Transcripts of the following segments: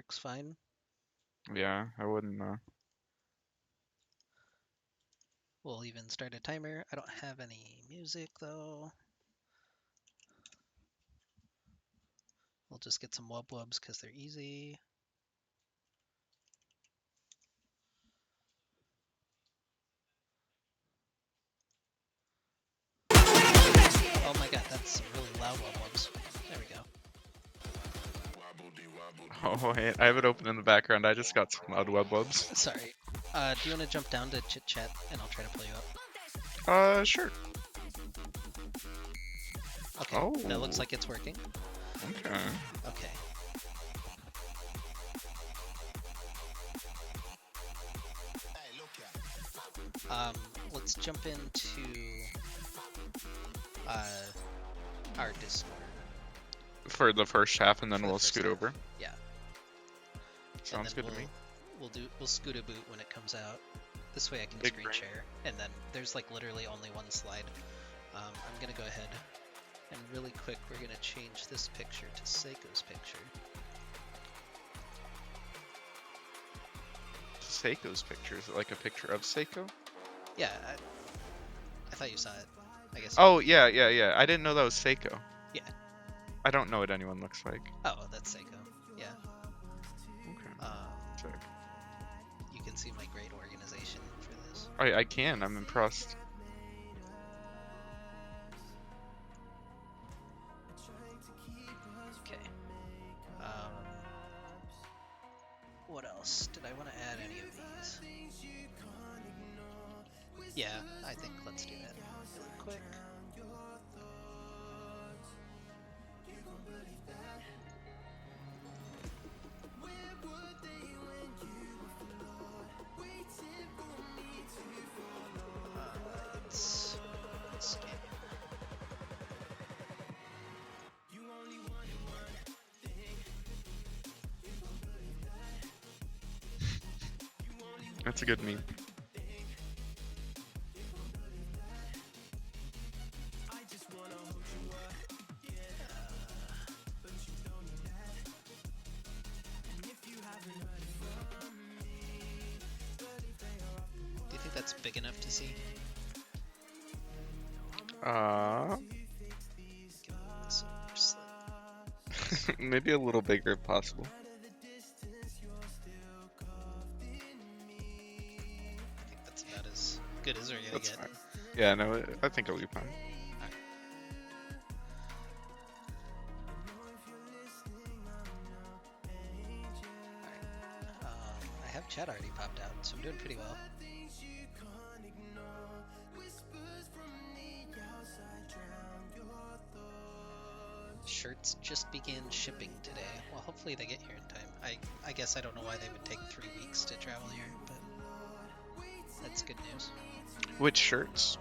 works fine. Yeah, I wouldn't. We'll even start a timer. I don't have any music though. We'll just get some wub wubs because they're easy. Oh my god, that's some really loud wub wubs. There we go. Oh wait, I have it open in the background. I just got some loud web wubs. Sorry. Do you want to jump down to chit chat and I'll try to pull you up? Sure. Okay. Oh. That looks like it's working. Okay. Okay. Let's jump into our Discord. For the first half, and then For the we'll first scoot half. over. Yeah. Sounds good to me. We'll scoot a boot when it comes out. This way I can Big screen brain. share, and then there's like literally only one slide. I'm gonna go ahead and really quick we're gonna change this picture to Seiko's picture. Seiko's picture. Is it like a picture of Seiko? Yeah, I thought you saw it. I guess. Oh, yeah. I didn't know that was Seiko. Yeah. I don't know what anyone looks like. Oh, that's Seiko. Yeah. Okay. Sorry. You can see my great organization for this. I can. I'm impressed. Okay. What else? Did I want to add any of these? Yeah, I think let's do that really quick. Let's skip. That's a good meme. Do you think that's big enough to see? Give it this over slit. Maybe a little bigger if possible. I think that's about as good as we're gonna That's get. fine. Yeah, no, I think it'll be fine. I have chat already popped out, so I'm doing pretty well. Shirts just began shipping today. Well, hopefully they get here in time. I guess I don't know why they would take 3 weeks to travel here, but that's good news. Which shirts?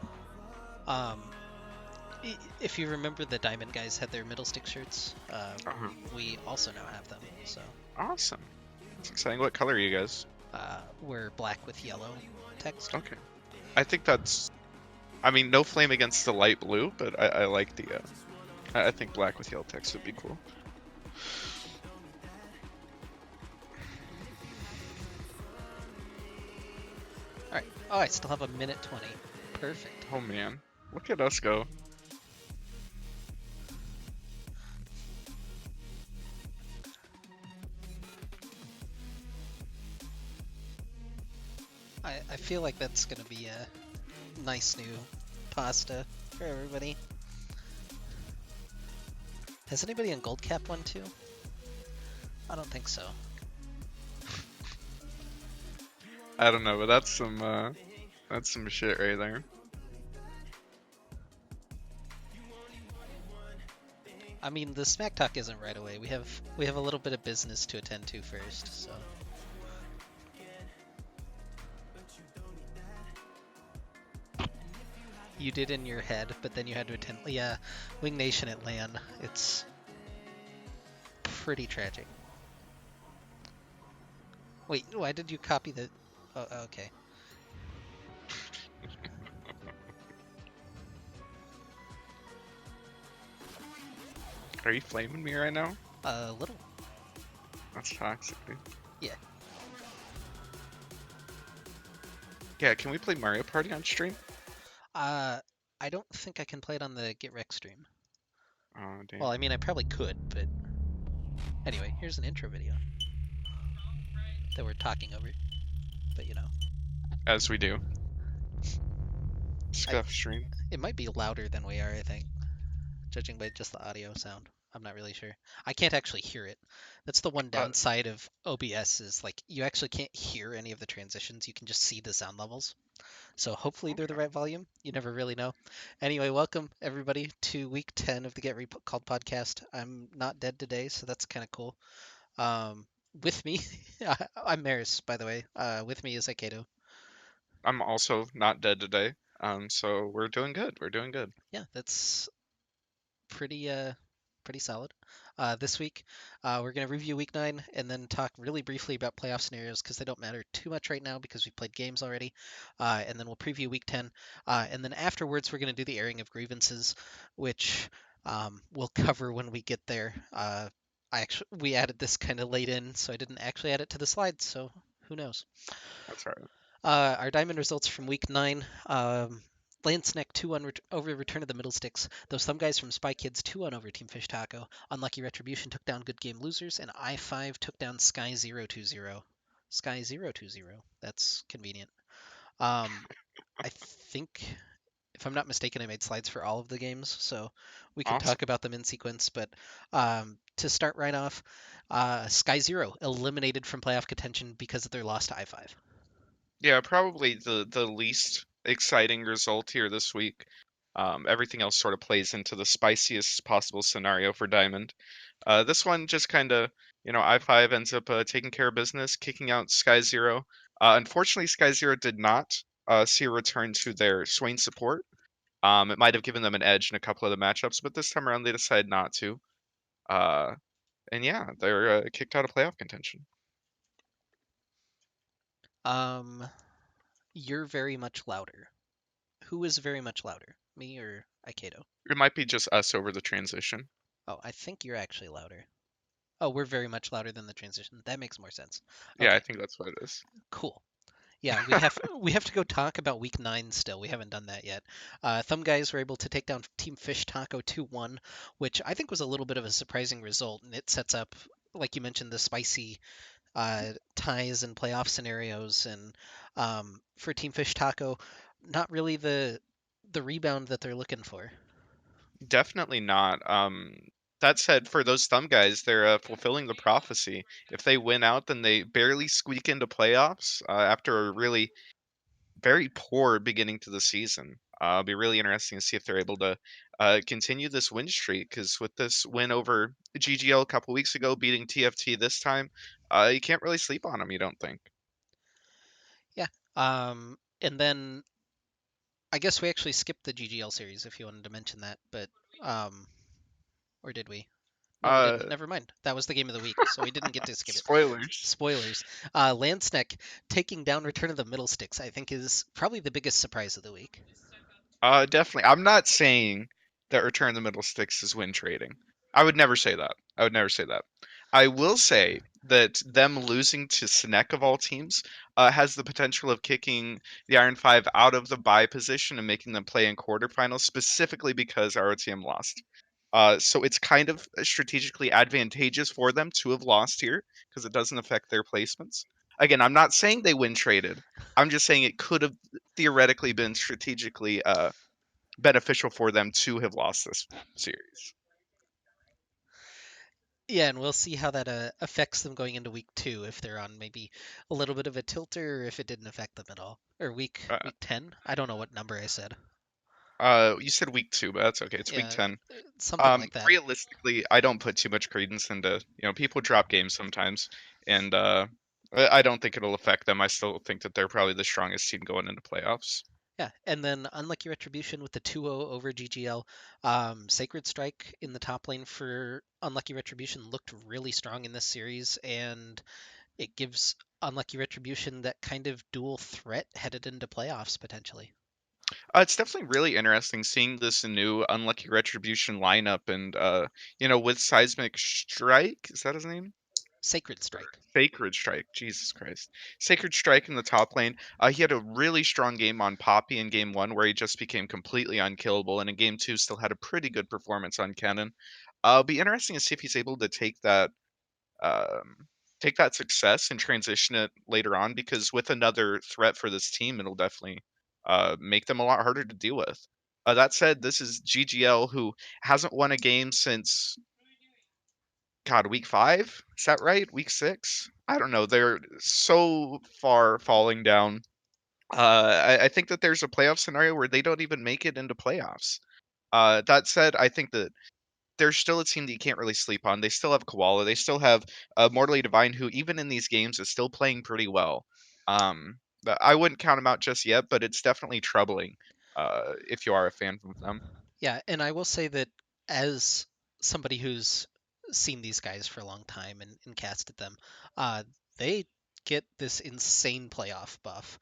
If you remember, the Diamond guys had their middle stick shirts. Uh-huh. We also now have them, so Awesome. That's exciting. What color are you guys? we're black with yellow text. Okay. I think that's... I mean, no flame against the light blue, but I like the... I think black with yellow text would be cool. Alright. Oh, I still have a minute 20. Perfect. Oh man, look at us go. I feel like that's gonna be a nice new pasta for everybody. Has anybody in Gold Cap won too? I don't think so. I don't know, but that's some shit right there. I mean, the smack talk isn't right away. We have a little bit of business to attend to first, so. You did in your head, but then you had to attend. Yeah, Wing Nation at LAN. It's pretty tragic. Wait, why did you copy the? Oh, okay. Are you flaming me right now? A little. That's toxic, dude. Yeah. Yeah, can we play Mario Party on stream? Uh, I don't think I can play it on the GetRec stream. Oh, Well, damn. I mean, I probably could, but anyway, here's an intro video that we're talking over. But As we do. I Scuff stream. it might be louder than we are, I think, judging by just the audio sound. I'm not really sure. I can't actually hear it. That's the one Uh, downside of OBS is like you actually can't hear any of the transitions. You can just see the sound levels. So hopefully they're the okay. right volume. You never really know. Anyway, welcome everybody to week 10 of the GetRECalled podcast. I'm not dead today, so that's kind of cool. Um, with me, I'm Maris, by the way. With me is Akedo. I'm also not dead today. So we're doing good. We're doing good. Yeah, that's pretty solid. This week, we're going to review week 9 and then talk really briefly about playoff scenarios because they don't matter too much right now because we played games already. And then we'll preview week 10. And then afterwards, we're going to do the airing of grievances, which we'll cover when we get there. We added this kind of late in, so I didn't actually add it to the slides, so who knows? That's all right. Our diamond results from week 9. Lansneck 2-1 over Return of the Middle Sticks. Those Thumb Guys from Spy Kids 2-1 over Team Fish Taco. Unlucky Retribution took down Good Game Losers, and I5 took down Sky 020. Sky 020. That's convenient. I think, if I'm not mistaken, I made slides for all of the games, so we can Awesome. talk about them in sequence. But to start right off, Sky Zero eliminated from playoff contention because of their loss to I5. Yeah, probably the least exciting result here this week. Everything else sort of plays into the spiciest possible scenario for Diamond. This one just kind of, I5 ends up taking care of business, kicking out Sky Zero. Unfortunately, Sky Zero did not see a return to their Swain support. It might have given them an edge in a couple of the matchups, but this time around they decided not to. Uh, and yeah, they're kicked out of playoff contention. Um, you're very much louder. Who is very much louder? Me or Aikido? It might be just us over the transition. Oh, I think you're actually louder. Oh, we're very much louder than the transition. That makes more sense. Yeah, I Okay, think that's what it is. cool. Yeah, we have to go talk about week 9 still. We haven't done that yet. Thumb Guys were able to take down Team Fish Taco 2-1, which I think was a little bit of a surprising result, and it sets up, like you mentioned, the spicy ties and playoff scenarios. And for Team Fish Taco, not really the rebound that they're looking for. Definitely not. That said, for those thumb guys, they're fulfilling the prophecy. If they win out, then they barely squeak into playoffs after a really very poor beginning to the season. It'll be really interesting to see if they're able to continue this win streak. Because with this win over GGL a couple weeks ago, beating TFT this time, you can't really sleep on them. You don't think? Yeah. And then I guess we actually skipped the GGL series if you wanted to mention that, but um, or did we? No, we didn't. Uh, Never mind. That was the game of the week, so we didn't get to skip it. Spoilers. Spoilers. Lansneck taking down Return of the Middle Sticks, I think, is probably the biggest surprise of the week. Definitely. I'm not saying that Return of the Middle Sticks is win trading. I would never say that. I would never say that. I will say that them losing to Sinek of all teams has the potential of kicking the Iron Five out of the bye position and making them play in quarterfinals, specifically because ROTM lost. So it's kind of strategically advantageous for them to have lost here because it doesn't affect their placements. Again, I'm not saying they win traded. I'm just saying it could have theoretically been strategically beneficial for them to have lost this series. Yeah, and we'll see how that affects them going into week 2 if they're on maybe a little bit of a tilter or if it didn't affect them at all. Or week Uh, week 10? I don't know what number I said. you said week 2, but that's okay. It's week Yeah, 10. something like that. Realistically, I don't put too much credence into, people drop games sometimes, and I don't think it'll affect them. I still think that they're probably the strongest team going into playoffs. Yeah, and then Unlucky Retribution with the 2-0 over GGL. Sacred Strike in the top lane for Unlucky Retribution looked really strong in this series, and it gives Unlucky Retribution that kind of dual threat headed into playoffs potentially. It's definitely really interesting seeing this new Unlucky Retribution lineup, and with Seismic Strike, is that his name? Sacred Strike. Sacred Strike, Jesus Christ. Sacred Strike in the top lane. He had a really strong game on Poppy in game one where he just became completely unkillable, and in game two still had a pretty good performance on Kennen. It'll be interesting to see if he's able to um, take that success and transition it later on, because with another threat for this team, it'll definitely make them a lot harder to deal with. That said, this is GGL, who hasn't won a game since God, week five? Is that right? Week six? I don't know. They're so far falling down. I think that there's a playoff scenario where they don't even make it into playoffs. That said, I think that there's still a team that you can't really sleep on. They still have Koala. They still have Mortally Divine, who even in these games is still playing pretty well. But I wouldn't count them out just yet, but it's definitely troubling if you are a fan of them. Yeah, and I will say that as somebody who's seen these guys for a long time and casted them, uh, they get this insane playoff buff.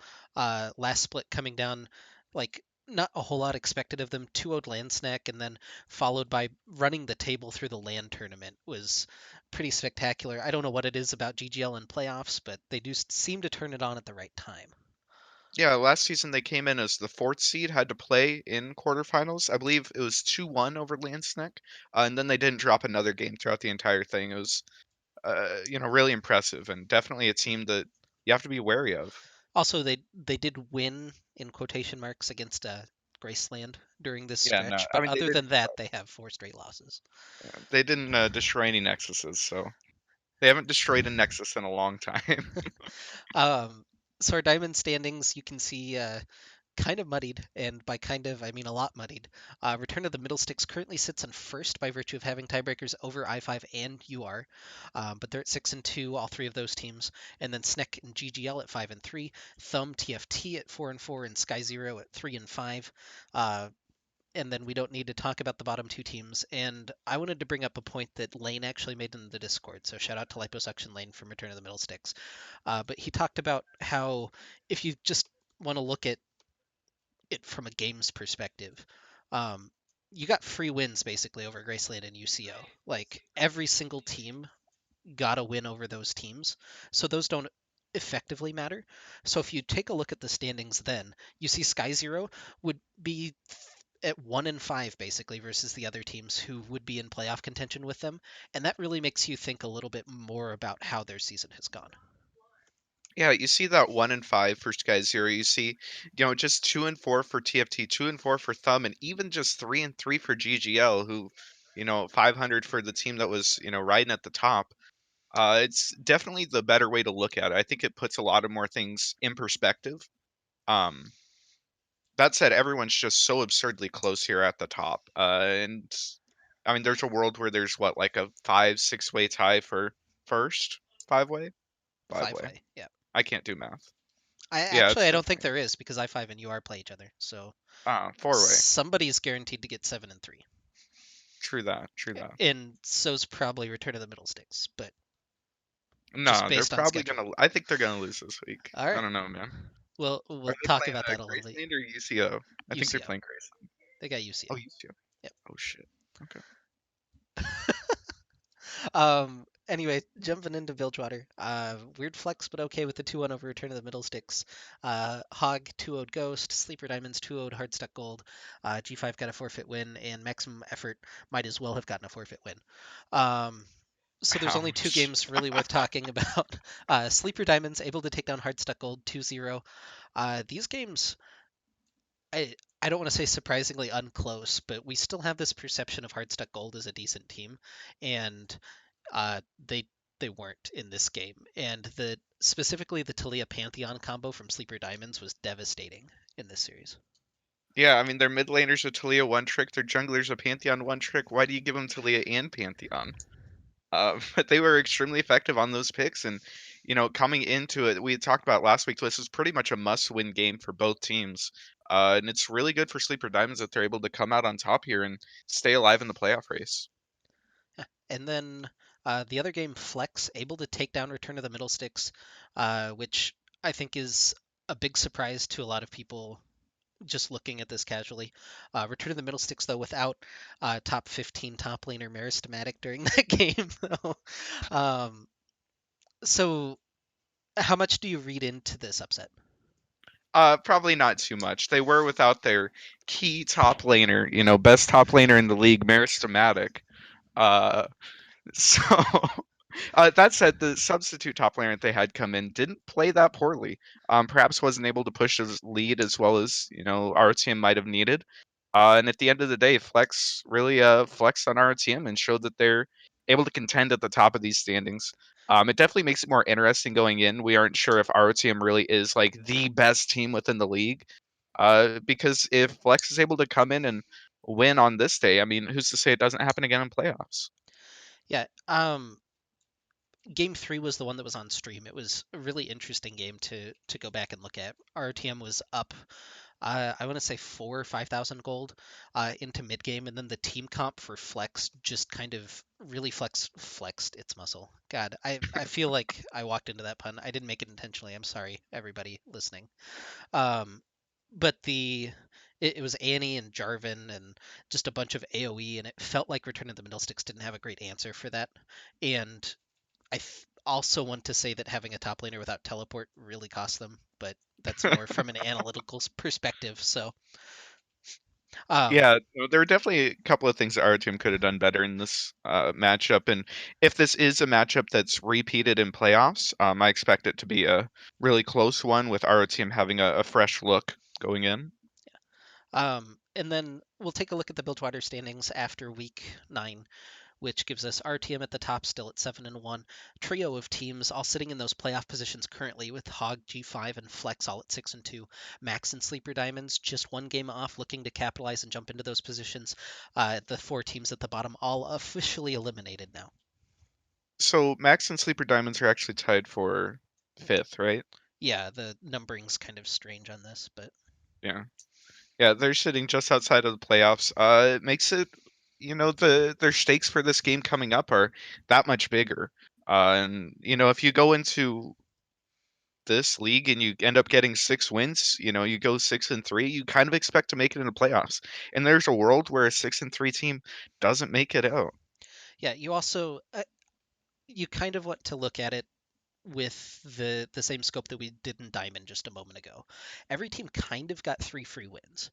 Last split coming down, like not a whole lot expected of them. 2-0'd Landsnack and then followed by running the table through the land tournament was pretty spectacular. I don't know what it is about GGL and playoffs, but they do seem to turn it on at the right time. Yeah, last season they came in as the fourth seed, had to play in quarterfinals. I believe it was 2-1 over Landsneck, and then they didn't drop another game throughout the entire thing. It was, really impressive, and definitely a team that you have to be wary of. Also, they did win in quotation marks against Graceland during this Yeah, no, stretch, I but mean other than that, they have four straight losses. they didn't destroy any nexuses, so they haven't destroyed a nexus in a long time. Um, so our diamond standings, you can see kind of muddied, and by kind of I mean a lot muddied. Return of the Middle Sticks currently sits on first by virtue of having tiebreakers over I5 and UR, but they're at 6-2, all three of those teams, and then Sneck and GGL at 5-3, Thumb TFT at 4-4, and Sky Zero at 3-5. And then we don't need to talk about the bottom two teams. And I wanted to bring up a point that Lane actually made in the Discord. So shout out to Liposuction Lane from Return of the Middle Sticks. But he talked about how if you just want to look at it from a games perspective, um, you got free wins basically over Graceland and UCO. Like every single team got a win over those teams. So those don't effectively matter. So if you take a look at the standings then, you see Sky Zero would be at 1-5 basically versus the other teams who would be in playoff contention with them, and that really makes you think a little bit more about how their season has gone. Yeah, you see that 1-5 for Sky Zero. You see, just 2-4 for TFT, 2-4 for Thumb, and even just 3-3 for GGL, who, 500 for the team that was, riding at the top. It's definitely the better way to look at it. I think it puts a lot of more things in perspective. Um, that said, everyone's just so absurdly close here at the top. And I mean, there's a world where there's what, like a 5, 6 way tie for first? 5 way? 5 way. Five-way, yeah. I can't do math. Yeah, I it's don't think insane. there is because I5 and UR play each other, so 4 way. somebody's guaranteed to get 7-3, True that. True that. and so's probably Return of the Middle Sticks, but just No, they're based on probably schedule. gonna. I think they're gonna lose this week. All I right, don't know, man. we'll Are they talk playing about that a little bit. Graceland or UCO? I think they're UCO, playing Graceland. they got Oh, UCO. UCO. Yep. Oh shit. Okay. Anyway, jumping into Bilgewater. Weird flex, but okay with the 2-1 over Return of the Middle Sticks. Hog 2-0'd Ghost, Sleeper Diamonds 2-0'd Hardstuck Gold. G5 got a forfeit win, and Maximum Effort might as well have gotten a forfeit win. Um, so there's only two Ouch. games really worth talking about. Sleeper Diamonds able to take down Hardstuck Gold 2-0. These games, I I don't want to say surprisingly unclose, but we still have this perception of Hardstuck Gold as a decent team, and uh, they they weren't in this game. And the specifically the Talia Pantheon combo from Sleeper Diamonds was devastating in this series. Yeah, I mean their mid laners are Talia one trick, their junglers a Pantheon one trick. Why do you give them Talia and Pantheon? But they were extremely effective on those picks, and coming into it, we had talked about last week. This is pretty much a must-win game for both teams, and it's really good for Sleeper Diamonds that they're able to come out on top here and stay alive in the playoff race. And then the other game, Flex, able to take down Return of the Middle Sticks, which I think is a big surprise to a lot of people just looking at this casually. Return of the Middle Sticks, though, without top 15 top laner Meristematic during that game, though. Um, So, how much do you read into this upset? Probably not too much. They were without their key top laner, best top laner in the league, Meristematic. Uh, so that said, the substitute top laner that they had come in didn't play that poorly. Perhaps wasn't able to push his lead as well as our team might have needed. And at the end of the day, Flex really flexed on our team and showed that they're able to contend at the top of these standings. It definitely makes it more interesting going in. We aren't sure if our team really is like the best team within the league. Because if Flex is able to come in and win on this day, I mean, who's to say it doesn't happen again in playoffs? Yeah, game three was the one that was on stream. It was a really interesting game to go back and look at. RTM was up, I want to say 4 or 5,000 gold into mid game, and then the team comp for Flex just kind of really flexed its muscle. God, I feel like I walked into that pun. I didn't make it intentionally. I'm sorry, everybody listening. Um, but it was Annie and Jarvan and just a bunch of AOE, and it felt like Return of the Middle Sticks didn't have a great answer for that. And also want to say that having a top laner without teleport really cost them, but that's more from an analytical perspective. So, um, Yeah, no, there are definitely a couple of things that our team could have done better in this matchup. And if this is a matchup that's repeated in playoffs, I expect it to be a really close one with our team having a fresh look going in. and then we'll take a look at the Bilgewater standings after week 9, which gives us RTM at the top still at 7-1. Trio of teams all sitting in those playoff positions currently with Hog, G5, and Flex all at 6-2. Max and Sleeper Diamonds just one game off, looking to capitalize and jump into those positions. The four teams at the bottom all officially eliminated now. So Max and Sleeper Diamonds are actually tied for fifth, right? Yeah, the numbering's kind of strange on this, but Yeah. Yeah, they're sitting just outside of the playoffs. It makes it, their stakes for this game coming up are that much bigger. And if you go into this league and you end up getting 6 wins, you go 6-3, you kind of expect to make it in the playoffs. And there's a world where a 6-3 team doesn't make it out. yeah, you also you kind of want to look at it with the same scope that we did in Diamond just a moment ago. Every team kind of got 3 free wins.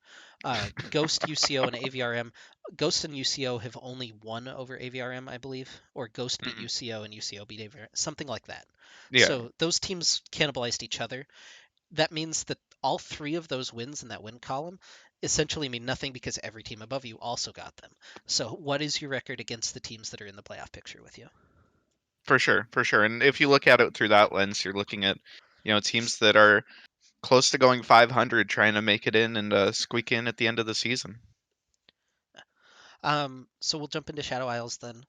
Ghost, UCO, and AVRM. Ghost and UCO have only won over AVRM, I believe, or Ghost beat Mhm. UCO and UCO beat AVRM, something like that. Yeah, So those teams cannibalized each other. That means that all three of those wins in that win column essentially mean nothing because every team above you also got them. So what is your record against the teams that are in the playoff picture with you? for sure, for sure. And if you look at it through that lens, you're looking at, teams that are close to going 500 trying to make it in and squeak in at the end of the season. So we'll jump into Shadow Isles then.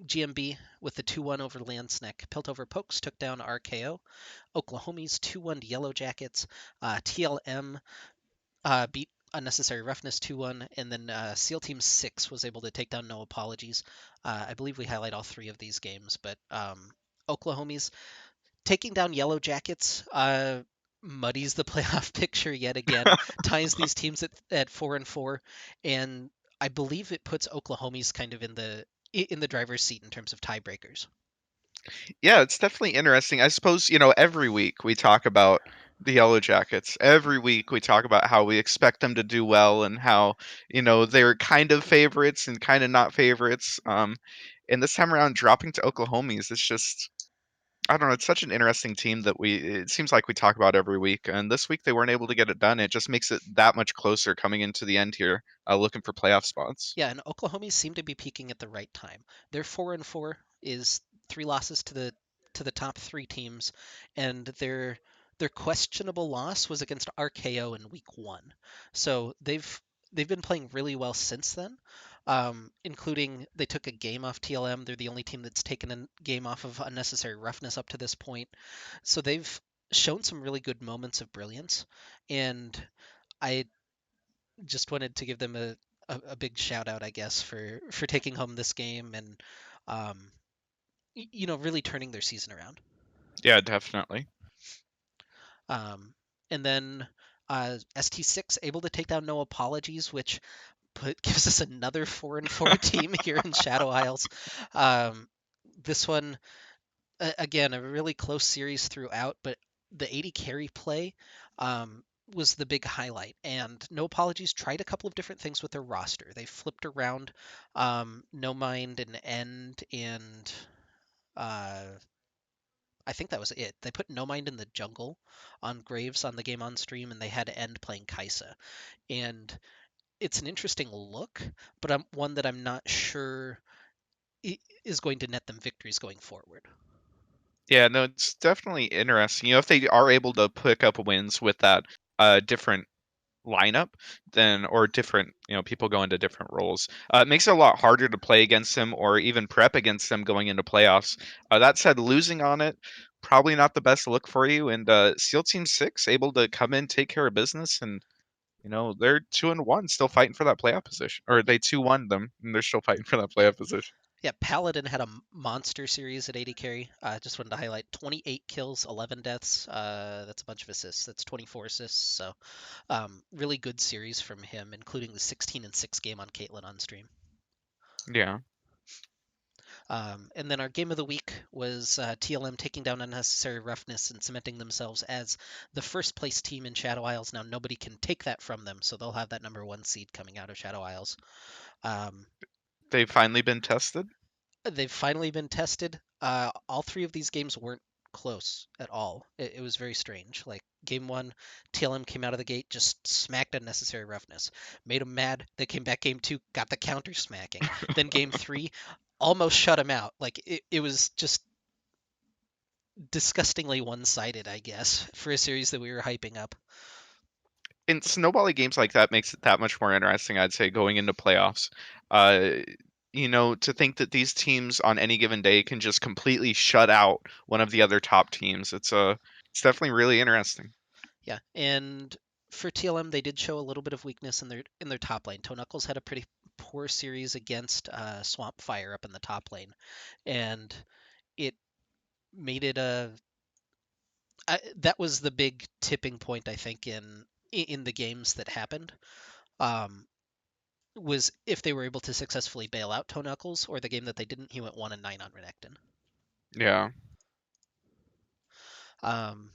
GMB with the 2-1 over Landsneck. Piltover Pokes took down RKO. Oklahomies 2-1 to Yellow Jackets. TLM beat Unnecessary Roughness 2-1. And then SEAL Team 6 was able to take down No Apologies. I believe we highlight all three of these games, but Oklahomies taking down Yellow Jackets muddies the playoff picture yet again, ties these teams at 4-4, and I believe it puts Oklahomies kind of in the driver's seat in terms of tiebreakers. Yeah, it's definitely interesting. I suppose, every week we talk about the Yellow Jackets. Every week we talk about how we expect them to do well and how, they're kind of favorites and kind of not favorites. And this time around, dropping to Oklahomies, it's just, I don't know, it's such an interesting team that it seems like we talk about every week. And this week they weren't able to get it done. It just makes it that much closer coming into the end here, looking for playoff spots. Yeah, and Oklahomies seem to be peaking at the right time. Their 4-4 is 3 losses to the top three teams, and their questionable loss was against RKO in week 1. So they've been playing really well since then. Including they took a game off TLM. They're the only team that's taken a game off of Unnecessary Roughness up to this point. So they've shown some really good moments of brilliance, and I just wanted to give them a big shout out, I guess, for taking home this game and um, really turning their season around. Yeah, definitely. Um, and then ST6 able to take down No Apologies, which gives us another 4-4 team here in Shadow Isles. Um, this one again, a really close series throughout, but the 80 carry play was the big highlight. And No Apologies tried a couple of different things with their roster. They flipped around No Mind and End, and uh, I think that was it. They put No Mind in the jungle on Graves on the game on stream, and they had End playing Kaisa. And it's an interesting look, but one that I'm not sure is going to net them victories going forward. Yeah, no, it's definitely interesting. If they are able to pick up wins with that different lineup, then or different, people go into different roles. It makes it a lot harder to play against them or even prep against them going into playoffs. That said, losing on it probably not the best look for you. And SEAL Team 6 able to come in, take care of business, and they're 2-1, still fighting for that playoff position. Or they 2-1 them, and they're still fighting for that playoff position. Yeah, Paladin had a monster series at 80 carry. Just wanted to highlight 28 kills, 11 deaths. That's a bunch of assists. That's 24 assists. So really good series from him, including the 16 and 6 game on Caitlyn on stream. Yeah. And then our game of the week was TLM taking down Unnecessary Roughness and cementing themselves as the first place team in Shadow Isles. Now nobody can take that from them, so they'll have that number 1 seed coming out of Shadow Isles. Um, They've finally been tested. they've finally been tested. All three of these games weren't close at all. It was very strange. Like game one, TLM came out of the gate, just smacked Unnecessary Roughness, made them mad. They came back game two, got the counter smacking. Then game three, almost shut him out. Like it was just disgustingly one-sided, I guess, for a series that we were hyping up. And snowballing games like that makes it that much more interesting, I'd say, going into playoffs. Uh, to think that these teams on any given day can just completely shut out one of the other top teams. It's definitely really interesting. Yeah, and for TLM, they did show a little bit of weakness in their top lane. Toe Knuckles had a pretty poor series against Swamp Fire up in the top lane, and it made it a that was the big tipping point, I think, in the games that happened. Um, was if they were able to successfully bail out Toe Knuckles, or the game that they didn't, he went 1-9 on Renekton. Yeah. Um,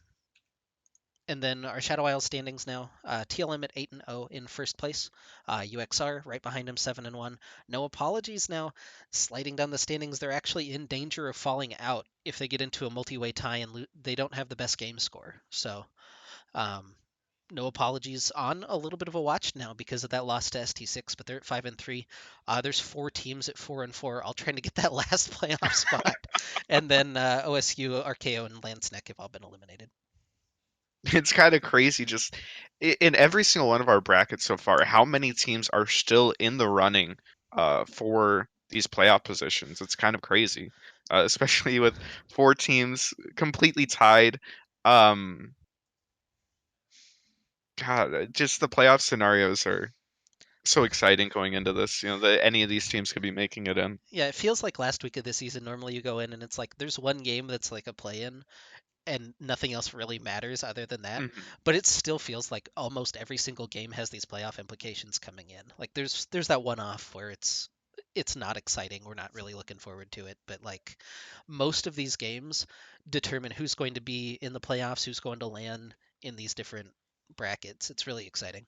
And then our Shadow Isle standings now: TLM at 8-0 in first place, UXR right behind him 7-1. No Apologies now sliding down the standings. They're actually in danger of falling out if they get into a multi-way tie and they don't have the best game score. So um, No Apologies on a little bit of a watch now because of that loss to ST6, but they're at 5-3. There's 4 teams at 4-4, all trying to get that last playoff spot, and then OSU, RKO, and Landsneck have all been eliminated. It's kind of crazy just in every single one of our brackets so far, how many teams are still in the running for these playoff positions. It's kind of crazy, especially with 4 teams completely tied. Um, God, just the playoff scenarios are so exciting going into this. That any of these teams could be making it in. Yeah, it feels like last week of the season. Normally, you go in and it's like there's one game that's like a play-in, and nothing else really matters other than that. Mhm. But it still feels like almost every single game has these playoff implications coming in. Like there's that one off where it's not exciting. We're not really looking forward to it. But like most of these games determine who's going to be in the playoffs, who's going to land in these different brackets. It's really exciting.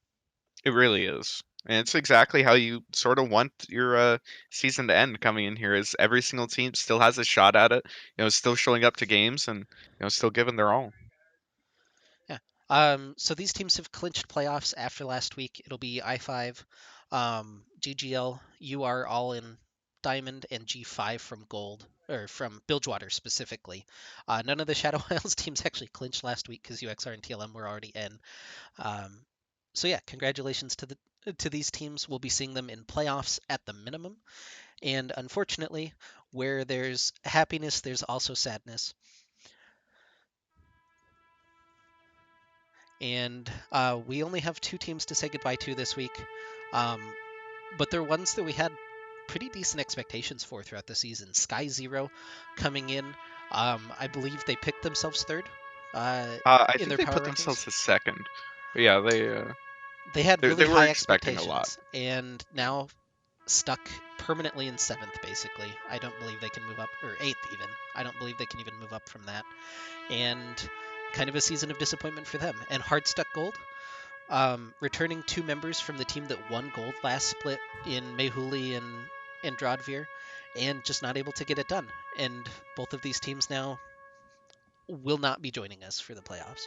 It really is. And it's exactly how you sort of want your season to end coming in here is every single team still has a shot at it, still showing up to games and still giving their all. Yeah. So these teams have clinched playoffs after last week. It'll be I5, GGL, UR all in Diamond, and G5 from Gold, or from Bilgewater specifically. None of the Shadow Isles teams actually clinched last week because UXR and TLM were already in. Um, so yeah, congratulations to these teams. We'll be seeing them in playoffs at the minimum. And unfortunately, where there's happiness, there's also sadness. And we only have 2 teams to say goodbye to this week, um, but they're ones that we had pretty decent expectations for throughout the season. Sky Zero coming in, I believe they picked themselves third I in think their they power put rankings. themselves as second, but yeah, They had they really were high expecting a lot. expectations, and now stuck permanently in seventh, basically. I don't believe they can move up, or eighth even. I don't believe they can even move up from that. And kind of a season of disappointment for them. And hard stuck gold, returning two members from the team that won gold last split in Mehuli and Drodvir, and just not able to get it done. And both of these teams now will not be joining us for the playoffs.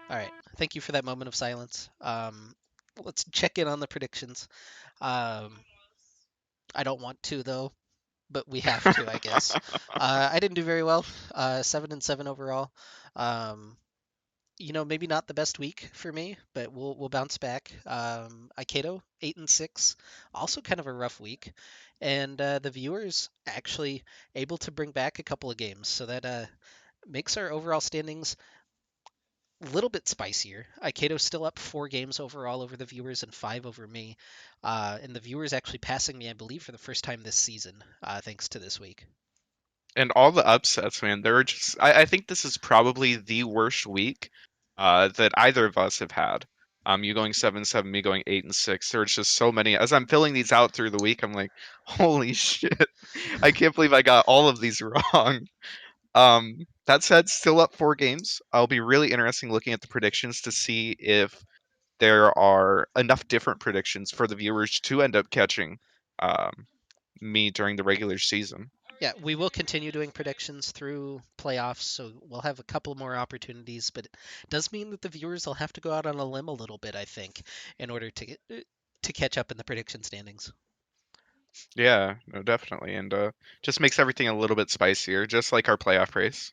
All right. Thank you for that moment of silence. Let's check in on the predictions. Um, I don't want to though, but we have to, I guess. I didn't do very well. 7-7 overall. Um, maybe not the best week for me, but we'll bounce back. Aikido 8-6, also kind of a rough week, and the viewers actually able to bring back a couple of games, so that makes our overall standings a little bit spicier. Aikato's still up 4 games overall over the viewers and 5 over me. And the viewers actually passing me, I believe, for the first time this season, thanks to this week. And all the upsets, man. There are just I think this is probably the worst week that either of us have had. You going 7-7, me going 8-6. There's just so many. As I'm filling these out through the week, I'm like, holy shit. I can't believe I got all of these wrong. That said, still up 4 games. I'll be really interesting looking at the predictions to see if there are enough different predictions for the viewers to end up catching um, me during the regular season. Yeah, we will continue doing predictions through playoffs, so we'll have a couple more opportunities, but it does mean that the viewers will have to go out on a limb a little bit, I think, in order to catch up in the prediction standings. Yeah, no, definitely, and just makes everything a little bit spicier, just like our playoff race.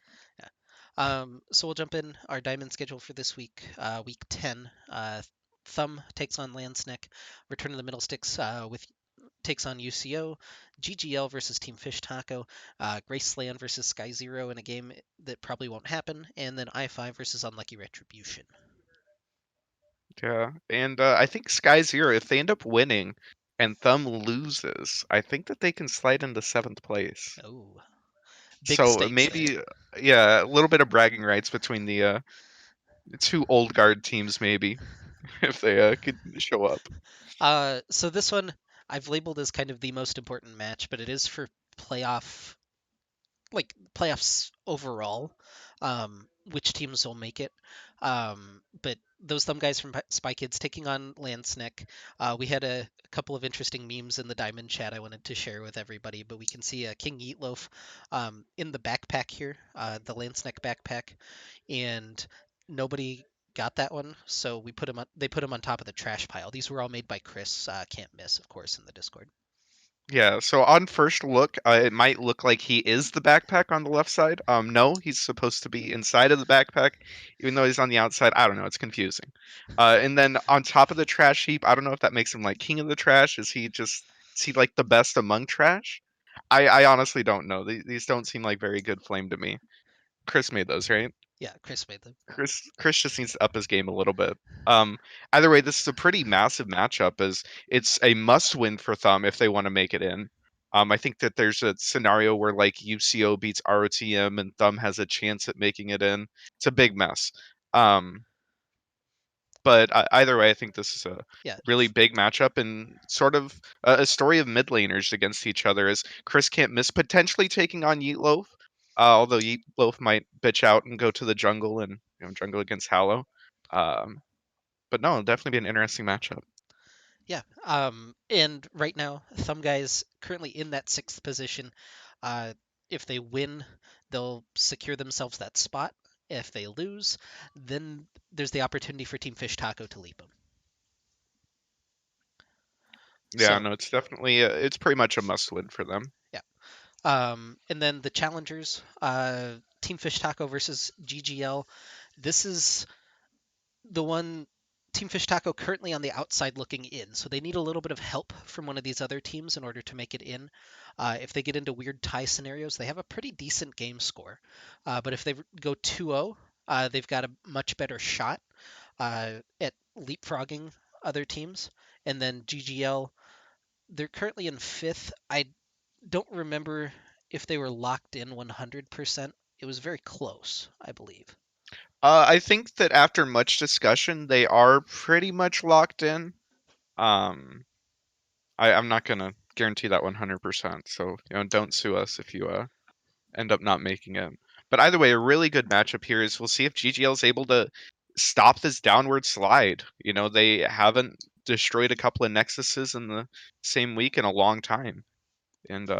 Yeah. So we'll jump in our diamond schedule for this week, week 10. Thumb takes on Landsneck. Return of the Middle Sticks with takes on UCO. GGL versus Team Fish Taco. Graceland versus Sky Zero in a game that probably won't happen. And then I5 versus Unlucky Retribution. Yeah, and I think Sky Zero, if they end up winning and Thumb loses, I think that they can slide into 7th place. Oh, big So stakes there. maybe, yeah, a little bit of bragging rights between the two old guard teams, maybe, if they could show up. So this one I've labeled as kind of the most important match, but it is for playoff playoffs overall, which teams will make it. But those thumb guys from Spy Kids taking on Landsneck. We had a couple of interesting memes in the Diamond chat I wanted to share with everybody, but we can see a King Eatloaf in the backpack here, the Landsneck backpack, and nobody got that one, so we put him on. They put him on top of the trash pile. These were all made by Chris. Can't miss, of course, in the Discord. Yeah, so on first look, it might look like he is the backpack on the left side. No, he's supposed to be inside of the backpack, even though he's on the outside. I don't know, it's confusing. And then on top of the trash heap, I don't know if that makes him like king of the trash. Is he like the best among trash? I honestly don't know. These don't seem like very good flame to me. Chris made those, right? Yeah, Chris made them. Chris just needs to up his game a little bit. Um, Either way, this is a pretty massive matchup as it's a must win for Thumb if they want to make it in. I think that there's a scenario where like UCO beats ROTM and Thumb has a chance at making it in. It's a big mess. Um, but either way, I think this is a Yeah, really big matchup and sort of a story of mid laners against each other. As Chris can't miss potentially taking on Yeetloaf, although Yeetloaf might bitch out and go to the jungle and jungle against Hallow. Um, but no, it'll definitely be an interesting matchup. yeah. And right now, Thumb Guy's currently in that sixth position. Uh, if they win, they'll secure themselves that spot. If they lose, then there's the opportunity for Team Fish Taco to leap them. Yeah, So, no, it's definitely it's pretty much a must win for them. yeah. And then the challengers, Team Fish Taco versus GGL. This is the one. Team Fish Taco currently on the outside looking in, so they need a little bit of help from one of these other teams in order to make it in. If they get into weird tie scenarios, they have a pretty decent game score. But if they go 2-0, they've got a much better shot at leapfrogging other teams. And then GGL, they're currently in fifth. I don't remember if they were locked in 100%. It was very close, I believe. I think that after much discussion, they are pretty much locked in. Um, I'm not gonna guarantee that 100%. So don't sue us if you end up not making it. But either way, a really good matchup here is we'll see if GGL is able to stop this downward slide. They haven't destroyed a couple of Nexuses in the same week in a long time. And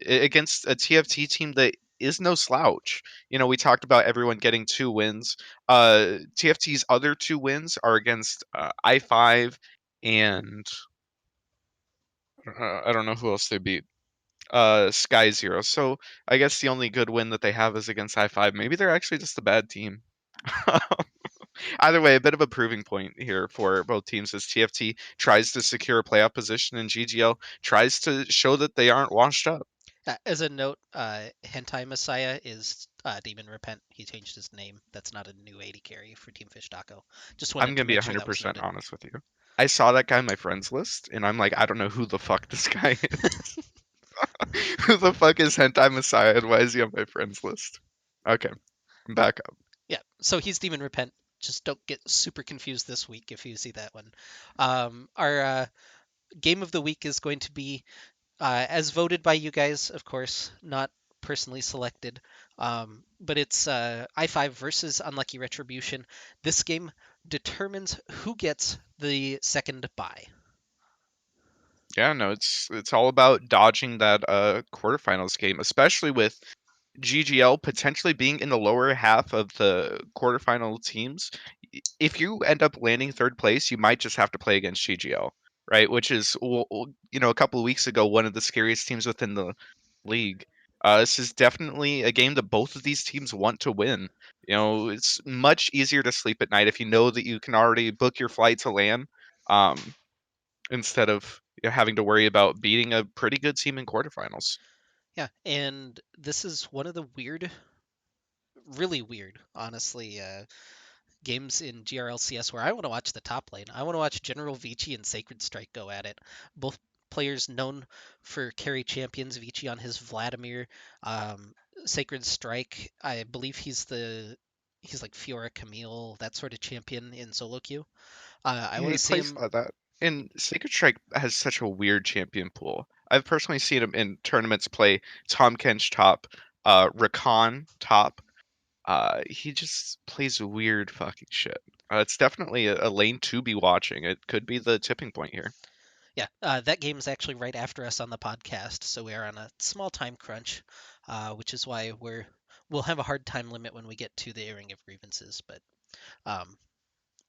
against a TFT team that is no slouch. We talked about everyone getting 2 wins. TFT's other 2 wins are against I5 and I don't know who else they beat. Sky Zero. So I guess the only good win that they have is against I5. Maybe they're actually just a bad team. Either way, a bit of a proving point here for both teams as TFT tries to secure a playoff position and GGL tries to show that they aren't washed up. As a note, Hentai Messiah is Demon Repent. He changed his name. That's not a new 80 carry for Team Fish Taco. Just I'm wanted to gonna be make sure that was 100% noted. honest with you. I saw that guy on my friends list, and I'm like, I don't know who the fuck this guy is. Who the fuck is Hentai Messiah, and why is he on my friends list? Okay, I'm back up. Yeah, so he's Demon Repent. Just don't get super confused this week if you see that one. Our game of the week is going to be as voted by you guys, of course, not personally selected. But it's I5 versus Unlucky Retribution. This game determines who gets the second bye. Yeah, no, it's all about dodging that quarterfinals game, especially with GGL potentially being in the lower half of the quarterfinal teams. If you end up landing third place, you might just have to play against GGL, right? Which is, a couple of weeks ago, one of the scariest teams within the league. This is definitely a game that both of these teams want to win. It's much easier to sleep at night if you know that you can already book your flight to LAN, um, instead of having to worry about beating a pretty good team in quarterfinals. Yeah, and this is one of the weird, really weird, honestly, games in GRLCS where I want to watch the top lane. I want to watch General Vici and Sacred Strike go at it. Both players known for carry champions. Vici on his Vladimir, um, Sacred Strike. I believe he's like Fiora Camille, that sort of champion in solo queue. I Yeah, want he to see plays him. that. And Sacred Strike has such a weird champion pool. I've personally seen him in tournaments play Tom Kench top, Rakan top. He just plays weird fucking shit. It's definitely a lane to be watching. It could be the tipping point here. Yeah, that game's actually right after us on the podcast, so we are on a small time crunch, which is why we'll have a hard time limit when we get to the airing of grievances. But um,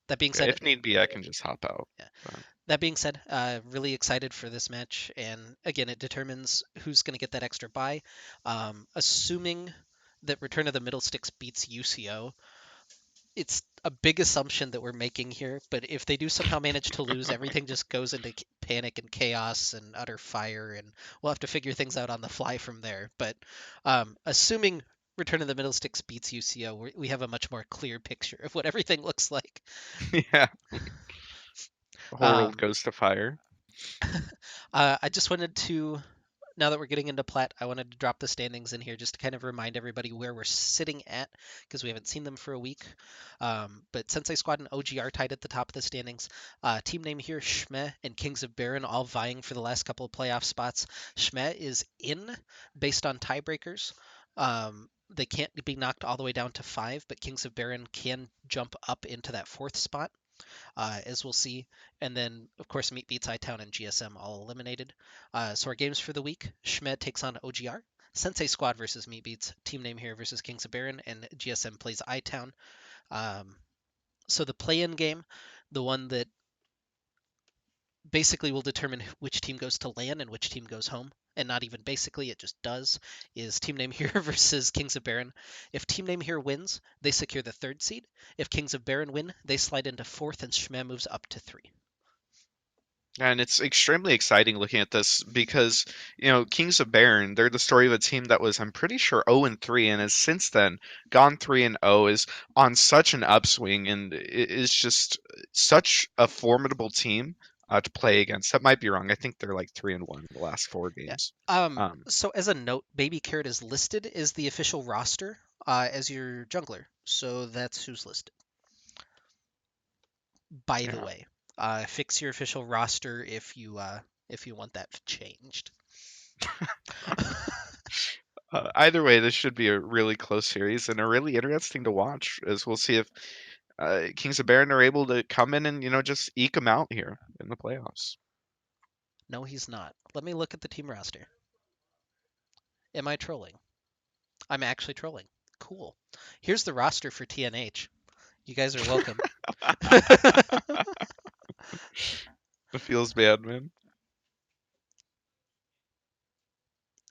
that being Yeah, said, if need be, I can just hop out. yeah. But That being said, really excited for this match, and again, it determines who's going to get that extra bye. Assuming that Return of the Middle Sticks beats UCO, it's a big assumption that we're making here, but if they do somehow manage to lose, everything just goes into panic and chaos and utter fire, and we'll have to figure things out on the fly from there. But assuming Return of the Middle Sticks beats UCO, we have a much more clear picture of what everything looks like. yeah, the whole world Um, goes to fire. I just wanted to, now that we're getting into Plat, I wanted to drop the standings in here just to kind of remind everybody where we're sitting at because we haven't seen them for a week. But Sensei Squad and OG are tied at the top of the standings. Team name here, Shme and Kings of Baron, all vying for the last couple of playoff spots. Shme is in based on tiebreakers. They can't be knocked all the way down to 5, but Kings of Baron can jump up into that 4th spot, as we'll see. And then, of course, Meat Beats iTown and GSM all eliminated. So our games for the week: Schmed takes on OGR, Sensei Squad versus Meat Beats, Team Name here versus Kings of Baron, and GSM plays iTown. So the play-in game, the one that basically will determine which team goes to LAN and which team goes home, and not even basically, it just does, is Team Name here versus Kings of Baron. If Team Name here wins, they secure the 3rd seed. If Kings of Baron win, they slide into 4th, and Shme moves up to 3. And it's extremely exciting looking at this because, Kings of Baron, they're the story of a team that was, I'm pretty sure, 0-3 and has since then gone 3-0, is on such an upswing and is just such a formidable team. to play against. That might be wrong. I think they're like 3-1 in the last four Yeah. games. Um, So as a note, Baby Carrot is listed as the official roster as your jungler. So that's who's listed. By the yeah. way, fix your official roster if you want that changed. Either way, this should be a really close series and a really interesting to watch as we'll see if Kings of Baron are able to come in and just eke them out here in the playoffs. No, he's not. Let me look at the team roster. Am I trolling? I'm actually trolling. Cool. Here's the roster for TNH. You guys are welcome. It feels bad, man.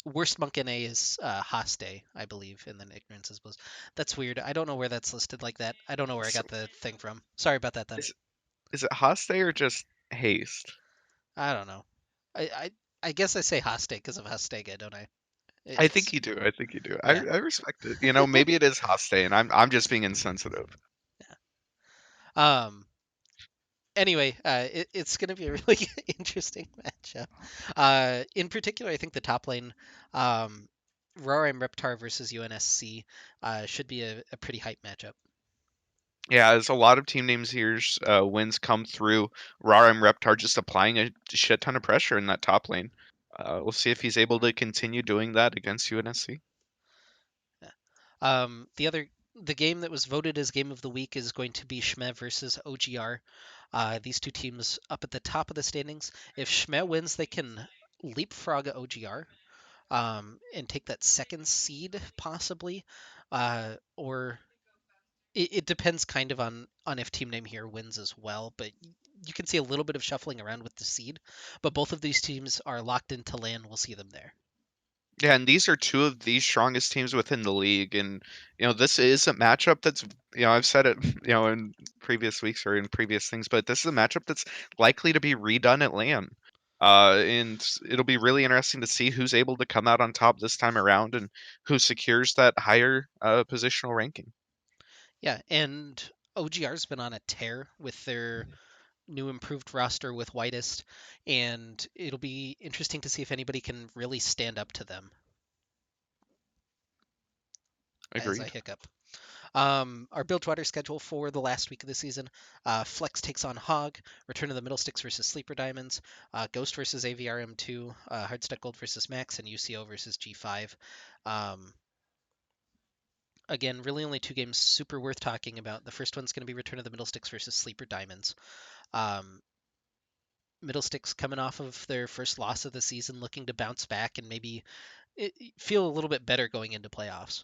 Worst monk in A is Haste, I believe, and then Ignorance is Bliss. That's weird. I don't know where that's listed like that. I don't know where I So got the thing from. Sorry about that then. is is it Haste or just Haste? I don't know. I I, I guess I say Haste because of Hastega, don't I? I think It's you do. I think you do. I yeah. I respect it. Maybe it is Haste, and I'm just being insensitive. Um. Anyway, it's going to be a really interesting matchup. In particular, I think the top lane, um, Roraim Reptar versus UNSC, should be a pretty hype matchup. Yeah, as a lot of team names here's wins come through. Rarim Reptar just applying a shit ton of pressure in that top lane. We'll see if he's able to continue doing that against UNSC. Yeah. The game that was voted as game of the week is going to be Shme versus OGR. These two teams up at the top of the standings. If Shme wins, they can leapfrog OGR and take that second seed possibly, or it depends kind of on if team name here wins as well. But you can see a little bit of shuffling around with the seed. But both of these teams are locked into land. We'll see them there. Yeah, and these are two of the strongest teams within the league, and this is a matchup that's I've said it in previous weeks or in previous things, but this is a matchup that's likely to be redone at LAN. And it'll be really interesting to see who's able to come out on top this time around and who secures that higher positional ranking. Yeah, and OGR's been on a tear with their new improved roster with Whitest, and it'll be interesting to see if anybody can really stand up to them as I Agreed. hiccup. Our Bilgewater schedule for the last week of the season: Flex takes on Hog, Return of the Middlesticks versus Sleeper Diamonds, Ghost versus AVRM2, Hardstack Gold versus Max, and UCO versus G5. Um, Again, really only two games super worth talking about. The first one's going to be Return of the Middlesticks versus Sleeper Diamonds. Um, Middlesticks coming off of their first loss of the season, looking to bounce back and maybe feel a little bit better going into playoffs.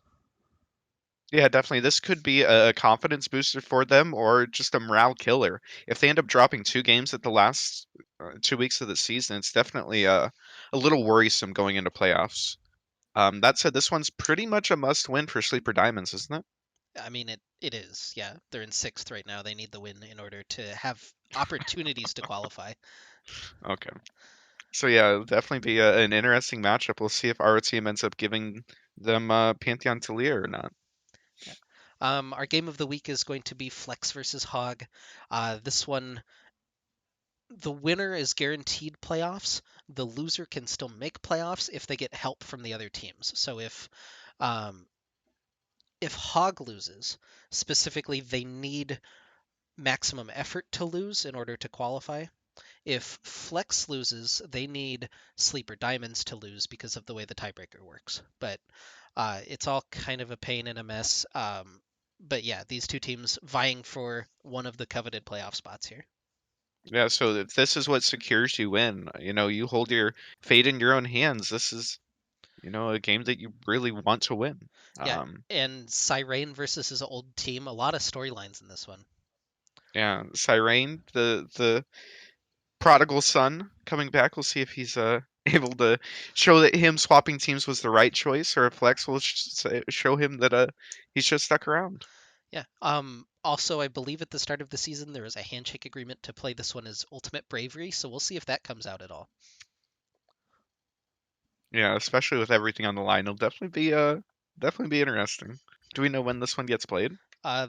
Yeah, definitely. This could be a confidence booster for them or just a morale killer. If they end up dropping two games at the last 2 weeks of the season, it's definitely a little worrisome going into playoffs. That said, this one's pretty much a must win for Sleeper Diamonds, isn't it? I mean, it is. Yeah, they're in sixth right now. They need the win in order to have opportunities to qualify. Okay. So yeah, it'll definitely be an interesting matchup. We'll see if our team ends up giving them Pantheon Talia or not. Yeah. Our game of the week is going to be Flex versus Hog. This one, the winner is guaranteed playoffs. The loser can still make playoffs if they get help from the other teams. So um, if Hog loses, specifically, they need maximum effort to lose in order to qualify. If Flex loses, they need Sleeper Diamonds to lose because of the way the tiebreaker works. But it's all kind of a pain and a mess. But yeah, these two teams vying for one of the coveted playoff spots here. Yeah, so if this is what secures you in, you hold your fate in your own hands. This is, a game that you really want to win. Yeah, Um, and Cyrane versus his old team. A lot of storylines in this one. yeah, Cyrane, the prodigal son coming back. We'll see if he's able to show that him swapping teams was the right choice, or if Flex will show him that he's just stuck around. Yeah. Also, I believe at the start of the season there was a handshake agreement to play this one as Ultimate Bravery, so we'll see if that comes out at all. Yeah, especially with everything on the line, it'll definitely be interesting. Do we know when this one gets played?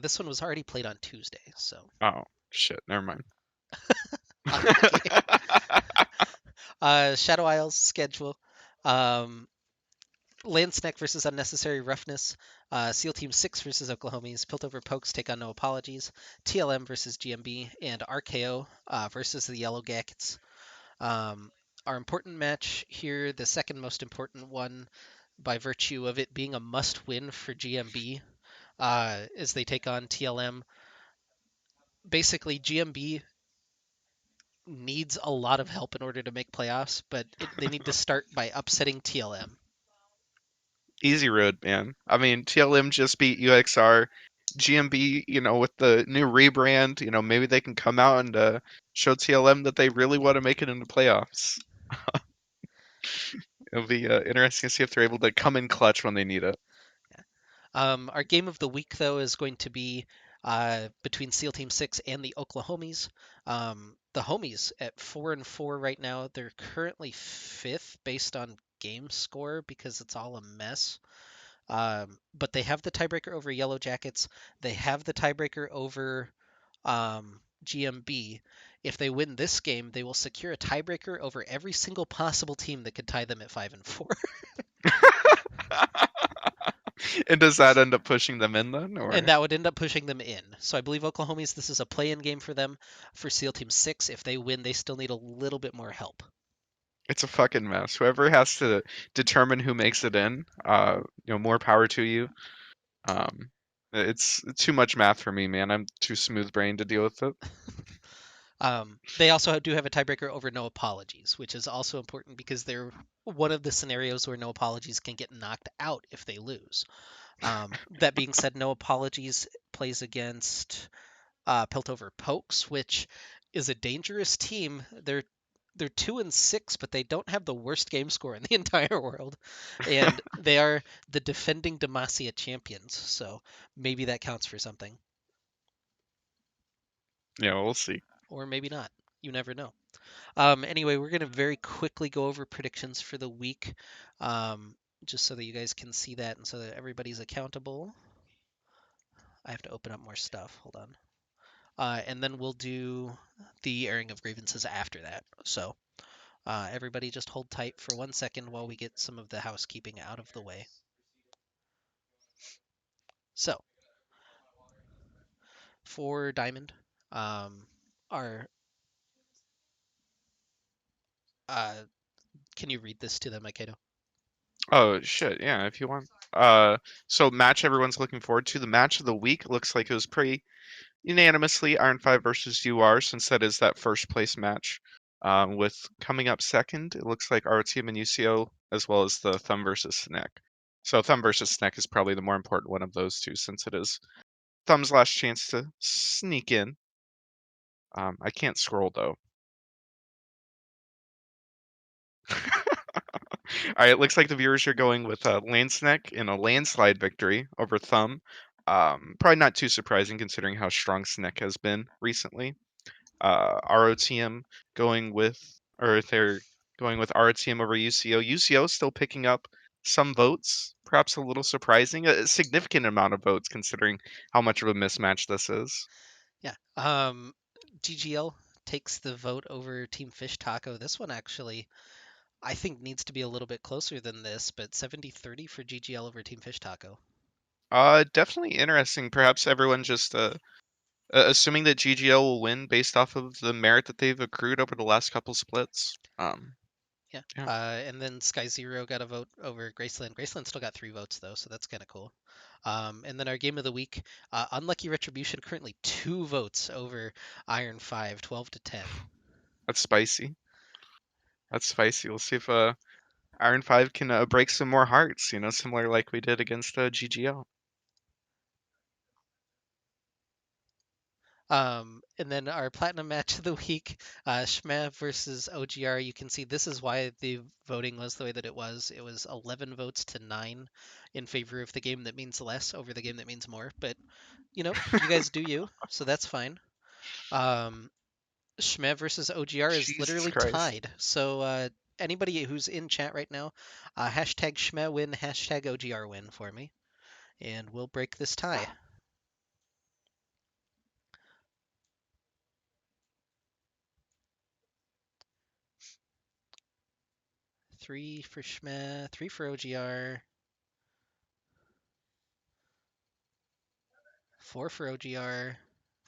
This one was already played on Tuesday, so Oh shit, never mind. Okay. Shadow Isles schedule. Um, Landsneck versus Unnecessary Roughness. SEAL Team 6 versus Oklahomies. Piltover Pokes take on No Apologies. TLM versus GMB. And RKO versus the Yellow Gackets. Um, our important match here, the second most important one by virtue of it being a must win for GMB, as they take on TLM. Basically, GMB needs a lot of help in order to make playoffs, but they need to start by upsetting TLM. Easy road, man. I mean, TLM just beat UXR. GMB, with the new rebrand, maybe they can come out and show TLM that they really want to make it into playoffs. It'll be interesting to see if they're able to come in clutch when they need it. Our game of the week, though, is going to be between SEAL Team 6 and the Oklahomies. The Homies at 4-4 right now. They're currently fifth based on game score because it's all a mess. But they have the tiebreaker over Yellow Jackets. They have the tiebreaker over GMB. If they win this game, they will secure a tiebreaker over every single possible team that could tie them at 5-4. And does that end up pushing them in then, And or that would end up pushing them in. So I believe Oklahomies, this is a play-in game for them. For SEAL Team 6, if they win, they still need a little bit more help. it's a fucking mess? Whoever has to determine who makes it in, more power to you. Um, it's too much math for me, man. I'm too smooth brained to deal with it. They also do have a tiebreaker over no apologies, which is also important because they're one of the scenarios where no apologies can get knocked out if they lose. That being said, no apologies plays against Piltover Pokes, which is a dangerous team. They're 2-6, but they don't have the worst game score in the entire world, and they are the defending Demacia champions. So maybe that counts for something, Yeah, we'll see. or maybe not. You never know. Anyway, we're gonna very quickly go over predictions for the week, um, just so that you guys can see that and so that everybody's accountable. I have to open up more stuff. Hold on. And then we'll do the airing of grievances after that. So everybody just hold tight for 1 second while we get some of the housekeeping out of the way. So for Diamond, um, our uh, can you read this to them, Aikido? Oh shit, yeah, if you want. So match everyone's looking forward to. The match of the week looks like it was pretty unanimously Iron 5 versus UR, since that is that first place match. With coming up second, it looks like our team and UCO, as well as the Thumb versus Snack. So Thumb versus Snack is probably the more important one of those two, since it is Thumb's last chance to sneak in. I can't scroll though. All right, it looks like the viewers are going with Landsneck in a landslide victory over Thumb. Probably not too surprising considering how strong Sneck has been recently. ROTM going with, or if they're going with ROTM over UCO. UCO still picking up some votes, perhaps a little surprising, a significant amount of votes considering how much of a mismatch this is. Yeah. GGL takes the vote over Team Fish Taco. This one actually, I think, needs to be a little bit closer than this, but 70-30 for GGL over Team Fish Taco. Definitely interesting. Perhaps everyone just assuming that GGL will win based off of the merit that they've accrued over the last couple splits. Yeah. Yeah, And then Sky Zero got a vote over Graceland. Graceland still got 3 votes though, so that's kind of cool. And then our game of the week, Unlucky Retribution currently 2 votes over Iron 5, 12-10. that's spicy. That's spicy. We'll see if Iron 5 can break some more hearts, similar like we did against GGL. And then our platinum match of the week, Shma versus OGR. You can see this is why the voting was the way that it was. It was 11 votes to 9 in favor of the game that means less over the game that means more. But you guys do you, so that's fine. Um, Shmev versus OGR is Jesus literally Christ. tied. So anybody who's in chat right now, hashtag Shmev win, hashtag OGR win for me, and we'll break this tie. 3 for Shmeh, 3 for OGR, 4 for OGR,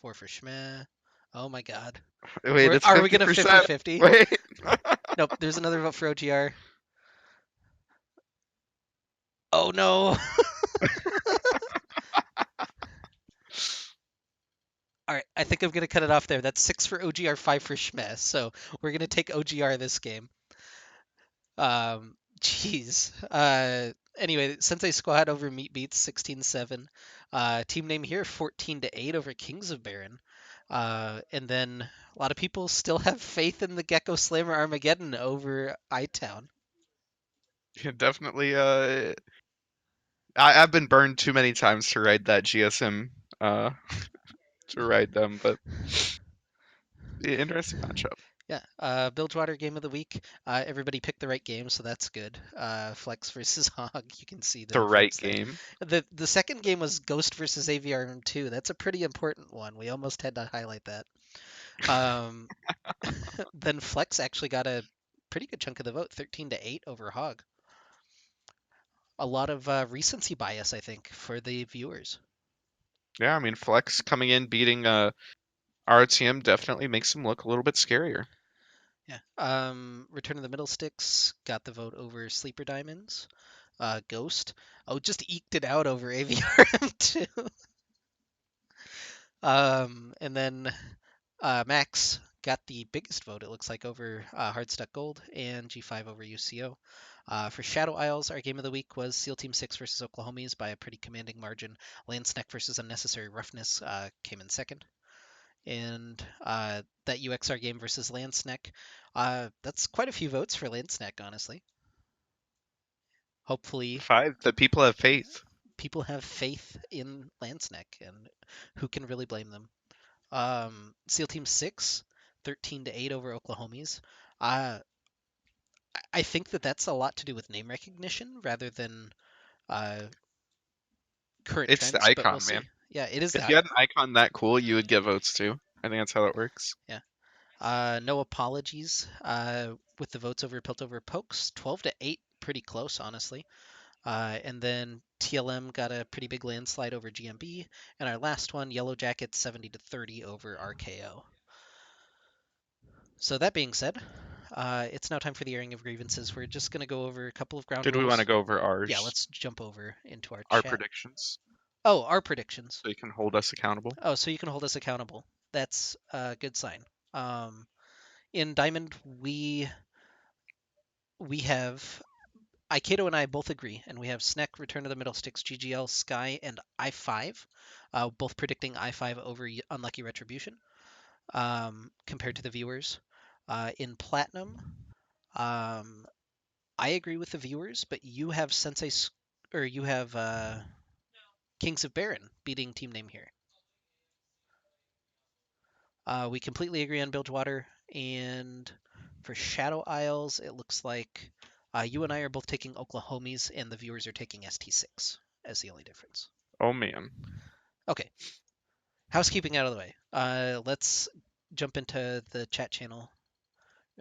4 for Shmeh. Oh my god. Wait, it's Are we gonna 50%. 50-50? Wait. Nope, there's another vote for OGR. Oh no. All right, I think I'm gonna cut it off there. That's 6 for OGR, 5 for Shmeh. So we're gonna take OGR this game. Jeez. Anyway, Sensei Squad over Meat Beats 16-7. Team name here 14-8 over Kings of Baron. And then a lot of people still have faith in the Gecko Slammer Armageddon over iTown. Yeah, definitely. I've been burned too many times to ride that GSM. To ride them, but yeah, interesting matchup. Yeah, Bilgewater game of the week. Everybody picked the right game, so that's good. Flex versus Hog. You can see the The right difference there. game. The second game was Ghost versus AVRM 2. That's a pretty important one. We almost had to highlight that. Um, then Flex actually got a pretty good chunk of the vote, 13-8 over Hog. A lot of recency bias, I think, for the viewers. Yeah, I mean, Flex coming in beating RTM definitely makes him look a little bit scarier. Yeah. Return of the Middle Sticks got the vote over Sleeper Diamonds. Ghost. Oh, just eked it out over AVRM too. And then Max got the biggest vote, it looks like, over Hardstuck Gold and G5 over UCO. For Shadow Isles, our game of the week was SEAL Team 6 versus Oklahomies by a pretty commanding margin. Landsneck versus Unnecessary Roughness came in second. And that UXR game versus Landsneck, that's quite a few votes for Landsneck, honestly. Hopefully, Five, the people have faith. people have faith in Landsneck, and who can really blame them? SEAL Team 6, 13-8 over Oklahomies. Uh, I think that that's a lot to do with name recognition rather than uh, current It's the trends, but we'll icon, man. see. Yeah, it is If that. you had an icon that cool, you would get votes too. I think that's how it works. Yeah. No apologies with the votes over Pilt over Pokes. 12-8, pretty close, honestly. And then TLM got a pretty big landslide over GMB. And our last one, Yellow Jackets, 70-30 over RKO. So that being said, it's now time for the airing of grievances. We're just going to go over a couple of ground Did we want to rules. go over Yeah, ours, let's jump over into our our chat. predictions, Oh, our predictions. so you can hold us accountable? Oh, so you can hold us accountable. That's a good sign. Um, in Diamond, we have Aikido and I both agree, and we have Sneck, Return of the Middle Sticks, GGL, Sky, and I5, both predicting I5 over Unlucky Retribution compared to the viewers. In Platinum, um, I agree with the viewers, but you have or you have Kings of Baron beating Team Name here. We completely agree on Bilgewater, and for Shadow Isles, it looks like you and I are both taking Oklahomies, and the viewers are taking ST6 as the only difference. Oh man. Okay, housekeeping out of the way. Let's jump into the chat channel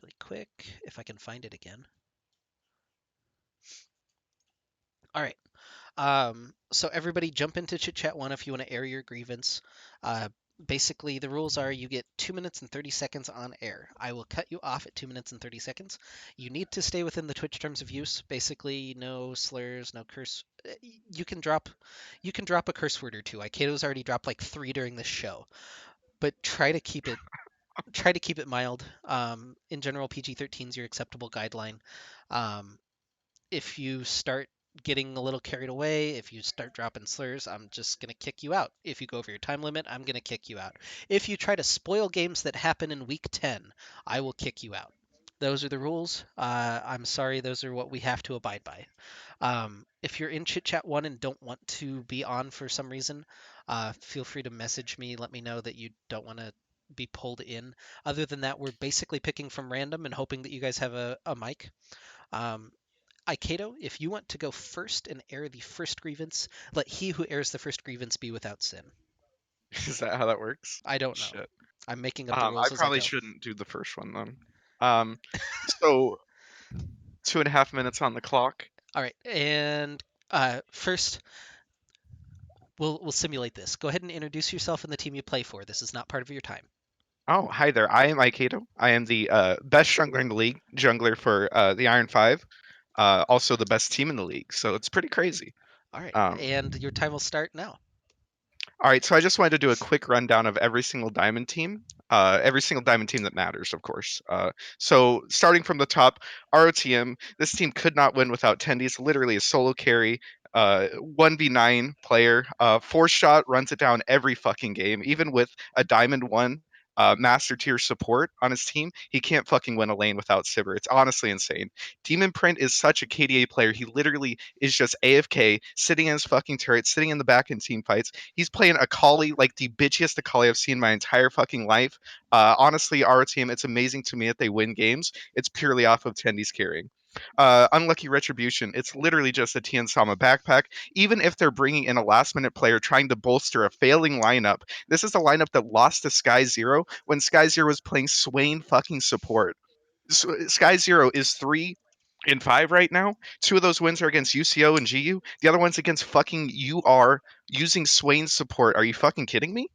really quick, if I can find it again. All right. So everybody jump into Chit Chat 1 if you want to air your grievance. Uh, Basically, the rules are you get 2 minutes and 30 seconds on air. I will cut you off at 2 minutes and 30 seconds. You need to stay within the Twitch terms of use. Basically, no slurs, no curse. You can drop a curse word or two. Aikato's already dropped like 3 during this show, but try to keep it mild. In general, PG-13 is your acceptable guideline. Um, if you start getting a little carried away, if you start dropping slurs, I'm just going to kick you out. If you go over your time limit, I'm going to kick you out. If you try to spoil games that happen in week 10, I will kick you out. Those are the rules. I'm sorry, those are what we have to abide by. If you're in Chit Chat 1 and don't want to be on for some reason, feel free to message me. Let me know that you don't want to be pulled in. Other than that, we're basically picking from random and hoping that you guys have a mic. Um, Aikato, if you want to go first and air the first grievance, let he who airs the first grievance be without sin. Is that how that works? I don't know. Shit. I'm making up the I rules as I probably go. shouldn't do the first one then. So 2.5 minutes on the clock. All right, and first we'll simulate this. Go ahead and introduce yourself and the team you play for. This is not part of your time. Oh, hi there. I am Aiketo. I am the best jungler in the league, jungler for the Iron 5. Also the best team in the league, so it's pretty crazy. All right, Um, and your time will start now. all right, so I just wanted to do a quick rundown of every single diamond team that matters, of course. So starting from the top, ROTM. This team could not win without Tendies. Literally a solo carry, 1v9 player. Force shot runs it down every fucking game, even with a diamond one. Master tier support on his team, he can't fucking win a lane without Sivir. It's honestly insane. Demon Print is such a KDA player. He literally is just AFK, sitting in his fucking turret, sitting in the back in team fights. He's playing Akali like the bitchiest Akali I've seen my entire fucking life. Honestly, our team, it's amazing to me that they win games. It's purely off of Tendy's carrying. Unlucky Retribution, it's literally just a Tien Sama backpack. Even if they're bringing in a last minute player trying to bolster a failing lineup, this is a lineup that lost to Sky Zero when Sky Zero was playing Swain fucking support. Sky Zero is 3-5 right now. Two of those wins are against UCO and GU. The other one's against fucking UR using Swain's support. Are you fucking kidding me?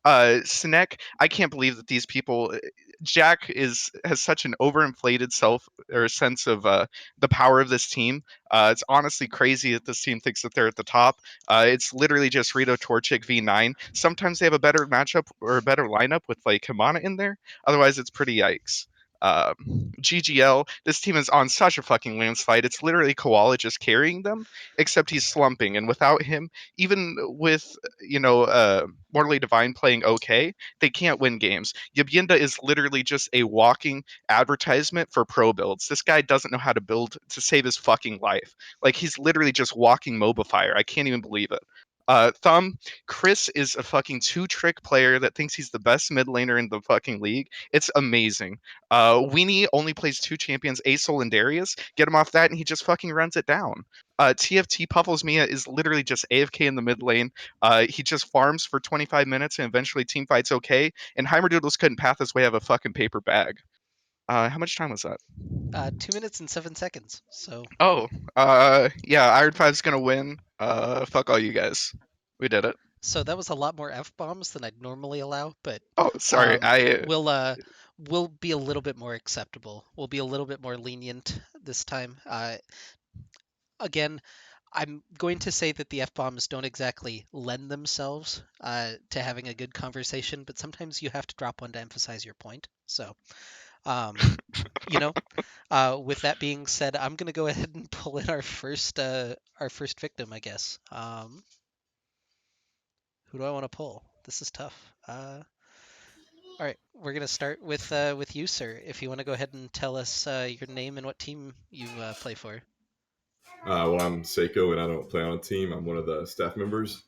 Sinek, I can't believe that these people. Jack has such an overinflated self or sense of the power of this team. It's honestly crazy that this team thinks that they're at the top. It's literally just Rito Torchic v9. Sometimes they have a better matchup or a better lineup with like Kamana in there. Otherwise, it's pretty yikes. Uh, GGL, this team is on such a fucking landslide. It's literally Koala just carrying them, except he's slumping, and without him, even with Mortally Divine playing okay, they can't win games. Yabyinda is literally just a walking advertisement for pro builds. This guy doesn't know how to build to save his fucking life. Like he's literally just walking Mobifier. I can't even believe it. Thumb, Chris is a fucking two-trick player that thinks he's the best mid laner in the fucking league. It's amazing. Weenie only plays two champions, Asol and Darius. Get him off that, and he just fucking runs it down. TFT Puffles Mia is literally just AFK in the mid lane. He just farms for 25 minutes and eventually team fights okay. And Heimerdoodles couldn't path his way out of a fucking paper bag. How much time was that? 2 minutes and 7 seconds. So, Oh, yeah, Iron Five's gonna win. Fuck all you guys. We did it. so that was a lot more f bombs than I'd normally allow, but Oh, sorry. we'll be a little bit more acceptable. We'll be a little bit more lenient this time. Again, I'm going to say that the f bombs don't exactly lend themselves to having a good conversation, but sometimes you have to drop one to emphasize your point. So, um, you know, with that being said, I'm gonna go ahead and pull in our first victim, I guess. Who do I want to pull? This is tough. All right, we're gonna start with you, sir. If you want to go ahead and tell us your name and what team you play for. Well, I'm Seiko, and I don't play on a team. I'm one of the staff members.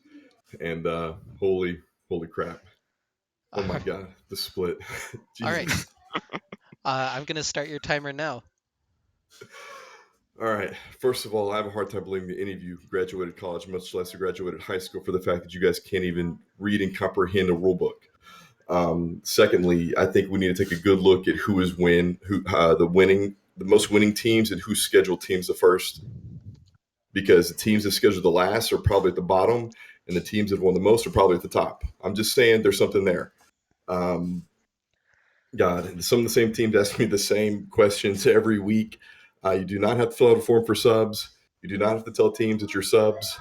And holy crap! Oh my god, the split. All right, Jesus. I'm gonna start your timer now. All right. First of all, I have a hard time believing that any of you graduated college, much less graduated high school, for the fact that you guys can't even read and comprehend a rule book. Secondly, I think we need to take a good look at who is the most winning teams, and who scheduled teams the first, because the teams that scheduled the last are probably at the bottom, and the teams that won the most are probably at the top. I'm just saying there's something there. Um, God, and some of the same teams ask me the same questions every week. You do not have to fill out a form for subs. You do not have to tell teams that you're subs,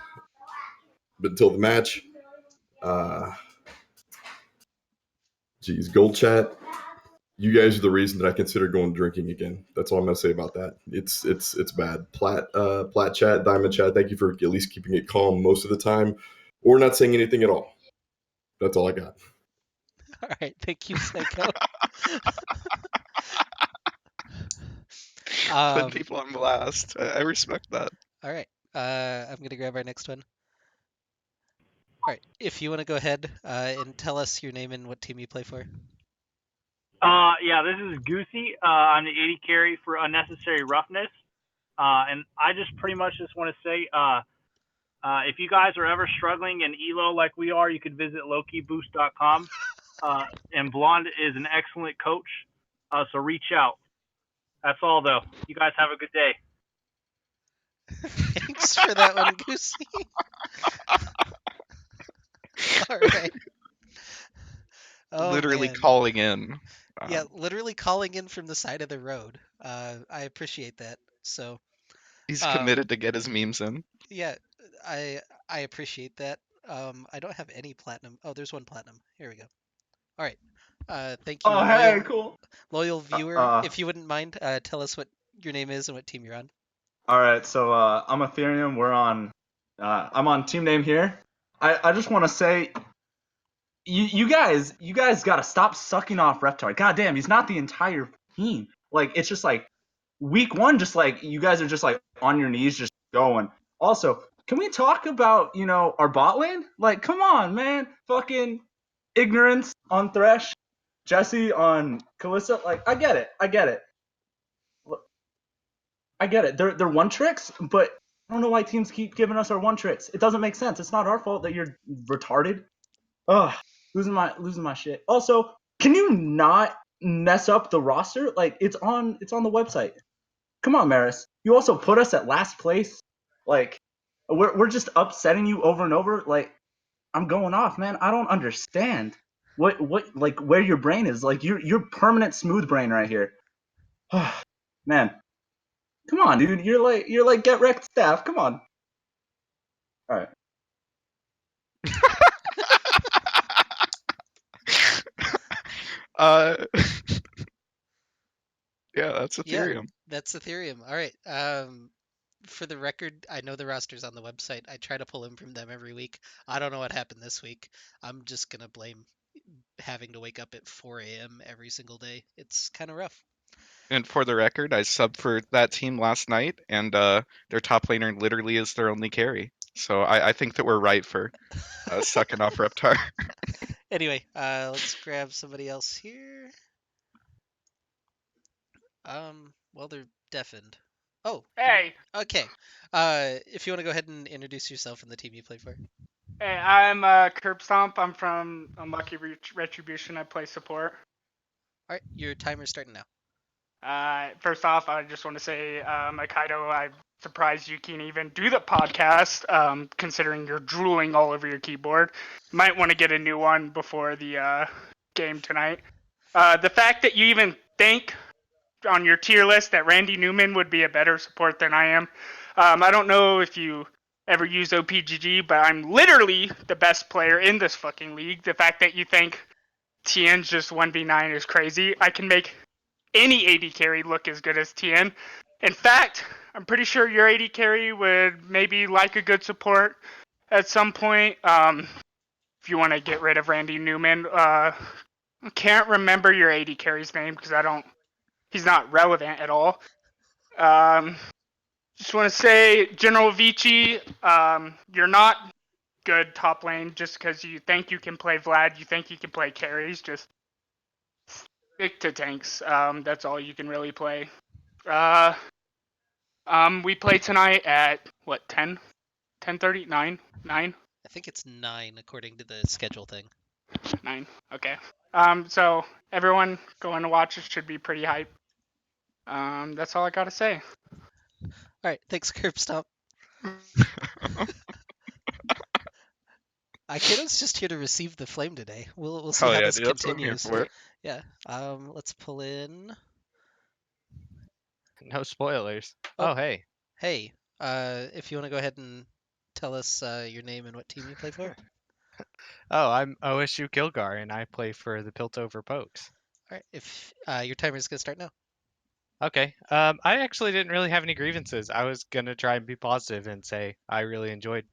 but until the match. Uh, Geez, Gold Chat, you guys are the reason that I consider going drinking again. That's all I'm gonna say about that. It's bad. Plat Chat, Diamond Chat. Thank you for at least keeping it calm most of the time, or not saying anything at all. That's all I got. All right, thank you, Psycho. Putting Um, people on blast. I respect that. all right, I'm gonna grab our next one. All right, if you want to go ahead and tell us your name and what team you play for. Yeah, this is Goosey. I'm the 80 carry for Unnecessary Roughness. And I just pretty much just want to say, if you guys are ever struggling in ELO like we are, you could visit lowkeyboost.com. And Blonde is an excellent coach, so reach out. That's all, though. You guys have a good day. Thanks for that one, Goosey. All right. Oh Literally man. calling in. Yeah, Um, literally calling in from the side of the road. I appreciate that. So, he's um, committed to get his memes in. yeah, I I appreciate that. I don't have any platinum. Oh, there's one platinum. Here we go. All right. Thank you, Oh, hey, cool. loyal viewer. If you wouldn't mind, tell us what your name is and what team you're on. All right. So I'm Ethereum. We're on. I'm on team name here. I just want to say, you guys got to stop sucking off Reptar. God damn, he's not the entire team. Like it's just like week one, just like you guys are just like on your knees, just going. Also, can we talk about our bot lane? Like, come on, man. Fucking ignorance on Thresh, Jesse on Kalista. Like, I get it. I get it. They're one tricks, but I don't know why teams keep giving us our one tricks. It doesn't make sense. It's not our fault that you're retarded. Ugh, losing my shit. Also, can you not mess up the roster? Like it's on the website. Come on, Maris. You also put us at last place. Like we're just upsetting you over and over. Like I'm going off, man. I don't understand what like where your brain is. Like you're permanent smooth brain right here. Man, come on, dude. You're like get wrecked staff. Come on. All right. uh, yeah, that's Yeah, Ethereum. that's Ethereum. All right. For the record, I know the roster's on the website. I try to pull in from them every week. I don't know what happened this week. I'm just gonna blame having to wake up at 4 a.m. every single day. It's kind of rough. And for the record, I subbed for that team last night, and their top laner literally is their only carry. So I think that we're right for sucking off Reptar. Anyway, let's grab somebody else here. Well, they're deafened. Oh, Hey, okay. If you want to go ahead and introduce yourself and the team you play for. hey, I'm Curb Stomp. I'm from Unlucky Retribution. I play support. All right, your timer's starting now. First off, I just want to say, Kaido, I'm surprised you can even do the podcast, considering you're drooling all over your keyboard. Might want to get a new one before the game tonight. The fact that you even think on your tier list that Randy Newman would be a better support than I am. I don't know if you ever use OPGG, but I'm literally the best player in this fucking league. The fact that you think Tien's just 1v9 is crazy. I can make any AD carry look as good as Tien. In fact, I'm pretty sure your AD carry would maybe like a good support at some point. If you want to get rid of Randy Newman, can't remember your AD carry's name because he's not relevant at all. Just want to say, General Vici, you're not good top lane just because you think you can play Vlad, you think you can play carries. Just stick to tanks. That's all you can really play. We play tonight at what 10, 10:30, 9, 9, I think it's 9 according to the schedule thing. 9. Okay. So everyone going to watch it should be pretty hype. That's all I gotta say. All right, thanks, Curb Stomp. Kiddo's just here to receive the flame today. We'll see Hell how yeah, this dude. That's what I'm here continues. for. Yeah. Let's pull in. No spoilers. Oh. Oh, hey. Hey. If you want to go ahead and tell us your name and what team you play for. Oh, I'm OSU Kilgar, and I play for the Piltover Pokes. All right. If your timer's gonna start now. Okay. I actually didn't really have any grievances. I was gonna try and be positive and say I really enjoyed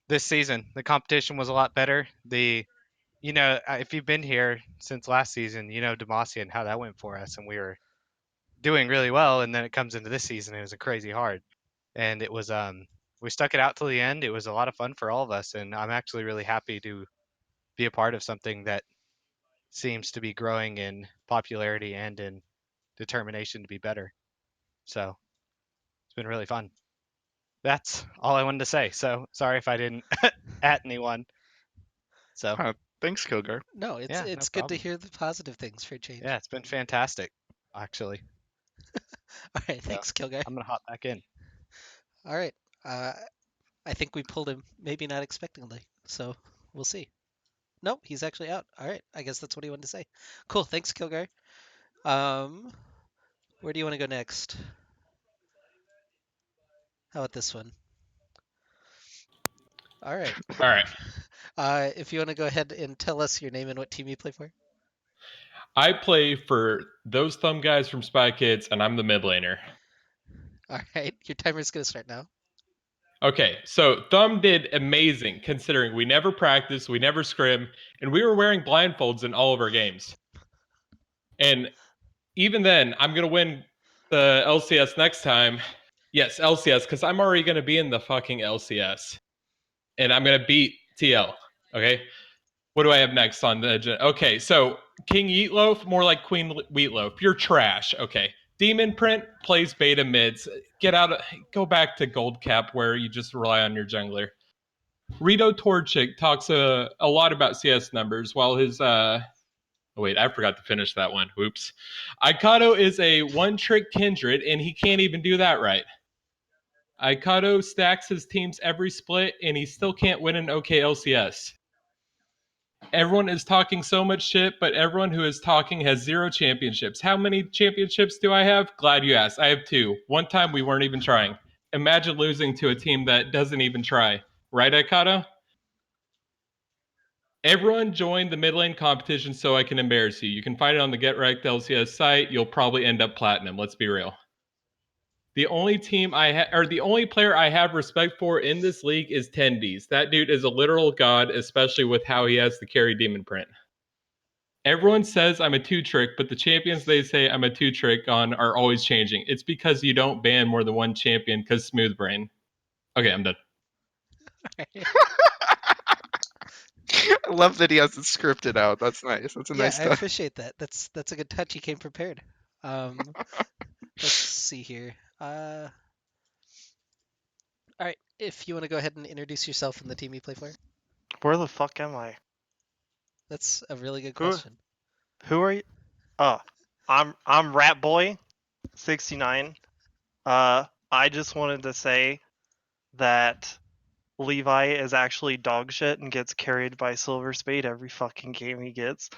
this season. The competition was a lot better. If you've been here since last season, you know Demacia and how that went for us, and we were doing really well. And then it comes into this season, it was a crazy hard, and it was we stuck it out till the end. It was a lot of fun for all of us, and I'm actually really happy to be a part of something that seems to be growing in popularity and in determination to be better. So it's been really fun. That's all I wanted to say. So sorry if I didn't at anyone. So Thanks, Kilgar. No, yeah, no it's good to problem. hear the positive things for a change. Yeah, it's been fantastic, actually. All right, thanks, Kilgar. I'm gonna hop back in. All right. I think we pulled him, maybe not expectingly. So we'll see. Nope, he's actually out. All right, I guess that's what he wanted to say. Cool, thanks, Kilgar. Um, where do you want to go next? How about this one? All right. All right. If you want to go ahead and tell us your name and what team you play for. I play for those thumb guys from Spy Kids, and I'm the mid laner. All right, your timer's gonna start now. Okay, so Thumb did amazing considering we never practiced, we never scrim, and we were wearing blindfolds in all of our games. And even then, I'm going to win the LCS next time. Yes, LCS, because I'm already going to be in the fucking LCS. And I'm going to beat TL. Okay? What do I have next on the agenda? Okay, so King Eatloaf, more like Queen Wheatloaf. You're trash. Okay. Demon Print plays beta mids. Go back to Gold Cap where you just rely on your jungler. Rito Torchic talks a lot about CS numbers while his oh, wait, I forgot to finish that one. Whoops. Aikato is a one-trick kindred, and he can't even do that right. Aikato stacks his teams every split, and he still can't win an OK LCS. Everyone is talking so much shit, but everyone who is talking has 0 championships. How many championships do I have? Glad you asked. I have 2. One time we weren't even trying. Imagine losing to a team that doesn't even try. Right, Aikato? Everyone join the mid lane competition so I can embarrass you. You can find it on the GetRECalled LCS site. You'll probably end up platinum. Let's be real. The only the only player I have respect for in this league is Tendies. That dude is a literal god, especially with how he has to carry Demon Print. Everyone says I'm a 2-trick, but the champions they say I'm a 2-trick on are always changing. It's because you don't ban more than one champion because smooth brain. Okay, I'm done. I love that he has it scripted out. That's nice. That's a Yeah, nice I touch. appreciate that. That's a good touch. He came prepared. Let's see here. All right, if you want to go ahead and introduce yourself and the team you play for. Where the fuck am I? That's a really good Who question. who are you? Oh, I'm Rat Boy 69. I just wanted to say that Levi is actually dog shit and gets carried by Silver Spade every fucking game he gets.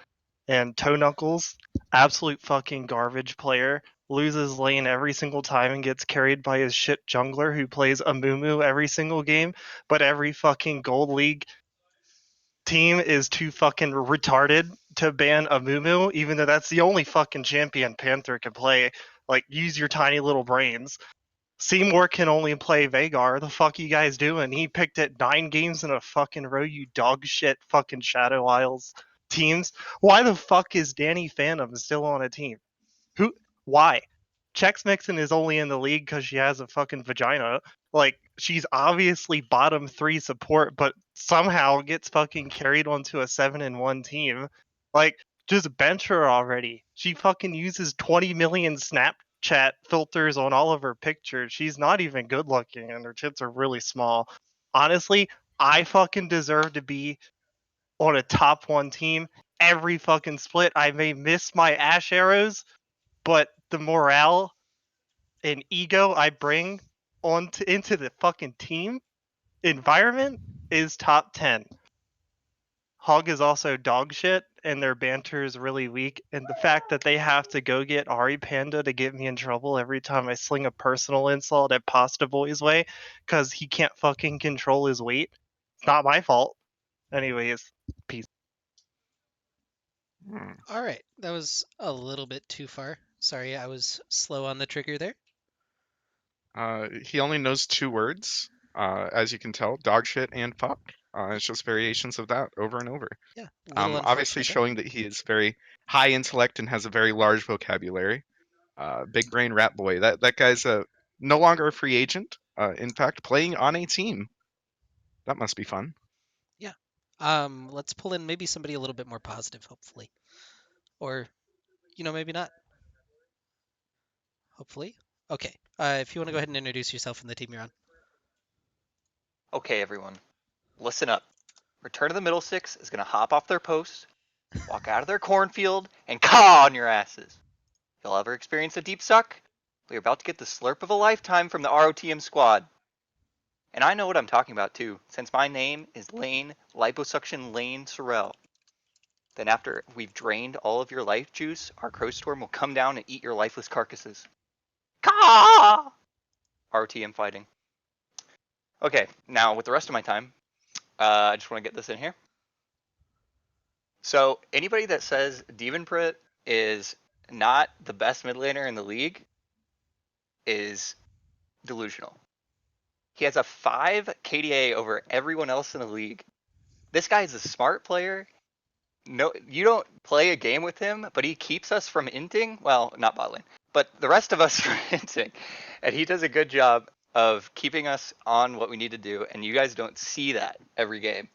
And Toe Knuckles, absolute fucking garbage player, loses lane every single time and gets carried by his shit jungler who plays Amumu every single game, but every fucking Gold League team is too fucking retarded to ban Amumu, even though that's the only fucking champion Panther can play. Like, use your tiny little brains. Seymour can only play Vagar. The fuck you guys doing? He picked it 9 games in a fucking row, you dog shit fucking Shadow Isles teams. Why the fuck is Danny Phantom still on a team? Who? Why? Chex Mixon is only in the league because she has a fucking vagina. Like, she's obviously bottom 3 support, but somehow gets fucking carried onto a 7-1 team. Like, just bench her already. She fucking uses 20 million Snapchat filters on all of her pictures. She's not even good looking, and her tits are really small. Honestly, I fucking deserve to be on a top 1 team every fucking split. I may miss my Ash arrows, but the morale and ego I bring into the fucking team environment is top 10. Hog is also dog shit, and their banter is really weak. And the fact that they have to go get Ari Panda to get me in trouble every time I sling a personal insult at Pasta Boy's way because he can't fucking control his weight. It's not my fault. Anyways, peace. All right, that was a little bit too far. Sorry, I was slow on the trigger there. He only knows 2 words, as you can tell, dog shit and fuck. It's just variations of that over and over. Yeah, a little Obviously unfortunate there. showing that he is very high intellect and has a very large vocabulary. Big brain rat boy. That guy's no longer a free agent. In fact, playing on a team. That must be fun. Yeah. Let's pull in maybe somebody a little bit more positive, hopefully. Or, maybe not. Hopefully. Okay. If you want to go ahead and introduce yourself and the team you're on. Okay, everyone, listen up. Return of the Middle Six is going to hop off their post, walk out of their cornfield, and caw on your asses. If you'll ever experience a deep suck, we're about to get the slurp of a lifetime from the ROTM squad. And I know what I'm talking about too, since my name is Lane Liposuction Lane Sorrell. Then after we've drained all of your life juice, our crow storm will come down and eat your lifeless carcasses. Caw! RTM fighting. Okay, now with the rest of my time, I just want to get this in here. So anybody that says Devenprit is not the best mid laner in the league is delusional. He has a 5 KDA over everyone else in the league. This guy is a smart player. No, you don't play a game with him, but he keeps us from inting. Well, not bot lane, but the rest of us from inting, and he does a good job of keeping us on what we need to do. And you guys don't see that every game.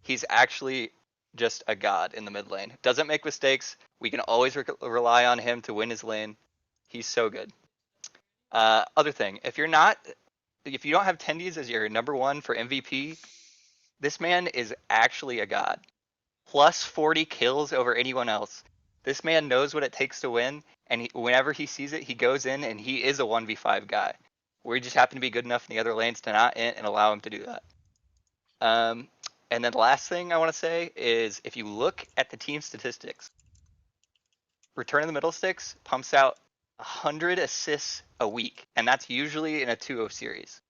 He's actually just a god in the mid lane. Doesn't make mistakes. We can always rely on him to win his lane. He's so good. Other thing, if you don't have Tendies as your number one for MVP, this man is actually a god. Plus 40 kills over anyone else. This man knows what it takes to win, and whenever he sees it, he goes in, and he is a 1v5 guy. We just happen to be good enough in the other lanes to not int and allow him to do that. And then the last thing I want to say is if you look at the team statistics, Return of the Middle Sticks pumps out 100 assists a week, and that's usually in a 2-0 series.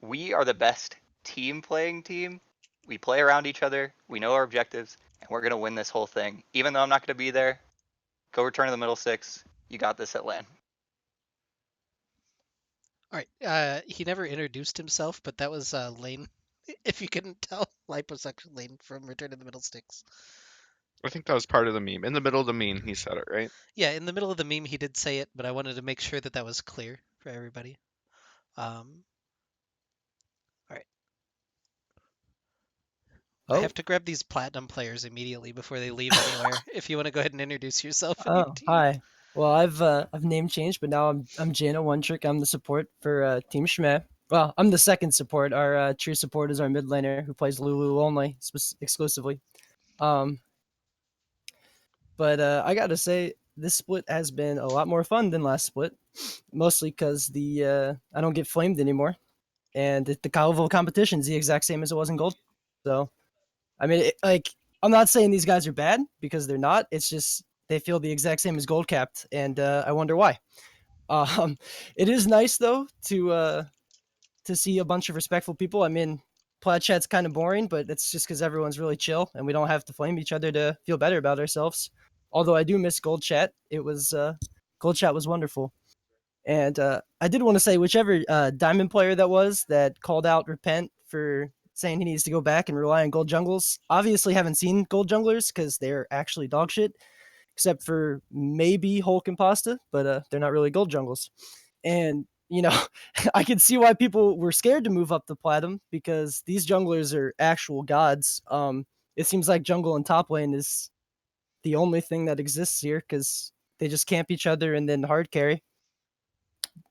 We are the best team playing team. We play around each other. We know our objectives, and we're going to win this whole thing. Even though I'm not going to be there, go Return of the Middle Six. You got this at LAN. All right. He never introduced himself, but that was Lane. If you couldn't tell, liposuction Lane from Return of the Middle Sticks. I think that was part of the meme. In the middle of the meme, he said it, right? Yeah, in the middle of the meme, he did say it, but I wanted to make sure that that was clear for everybody. All right. I Oh, have to grab these platinum players immediately before they leave anywhere. If you want to go ahead and introduce yourself and your team. hi. Well, I've name changed, but now I'm Jana One Trick. I'm the support for Team Shmeh. Well, I'm the second support. Our true support is our mid laner who plays Lulu only, exclusively. Um, but I gotta say, this split has been a lot more fun than last split, mostly because the I don't get flamed anymore, and the Calvo competition is the exact same as it was in Gold. So, I mean, I'm not saying these guys are bad because they're not. It's just they feel the exact same as Gold Capped, and I wonder why. Um, it is nice though to see a bunch of respectful people. I mean, Plaid Chat's kind of boring, but it's just because everyone's really chill and we don't have to flame each other to feel better about ourselves. Although I do miss Gold Chat. It was Gold Chat was wonderful. And I did want to say, whichever Diamond player that was that called out Repent for saying he needs to go back and rely on gold jungles, obviously haven't seen gold junglers because they're actually dog shit, except for maybe Hulk and Pasta, but they're not really gold jungles. And I can see why people were scared to move up to platinum because these junglers are actual gods. It seems like jungle and top lane is the only thing that exists here because they just camp each other and then hard carry.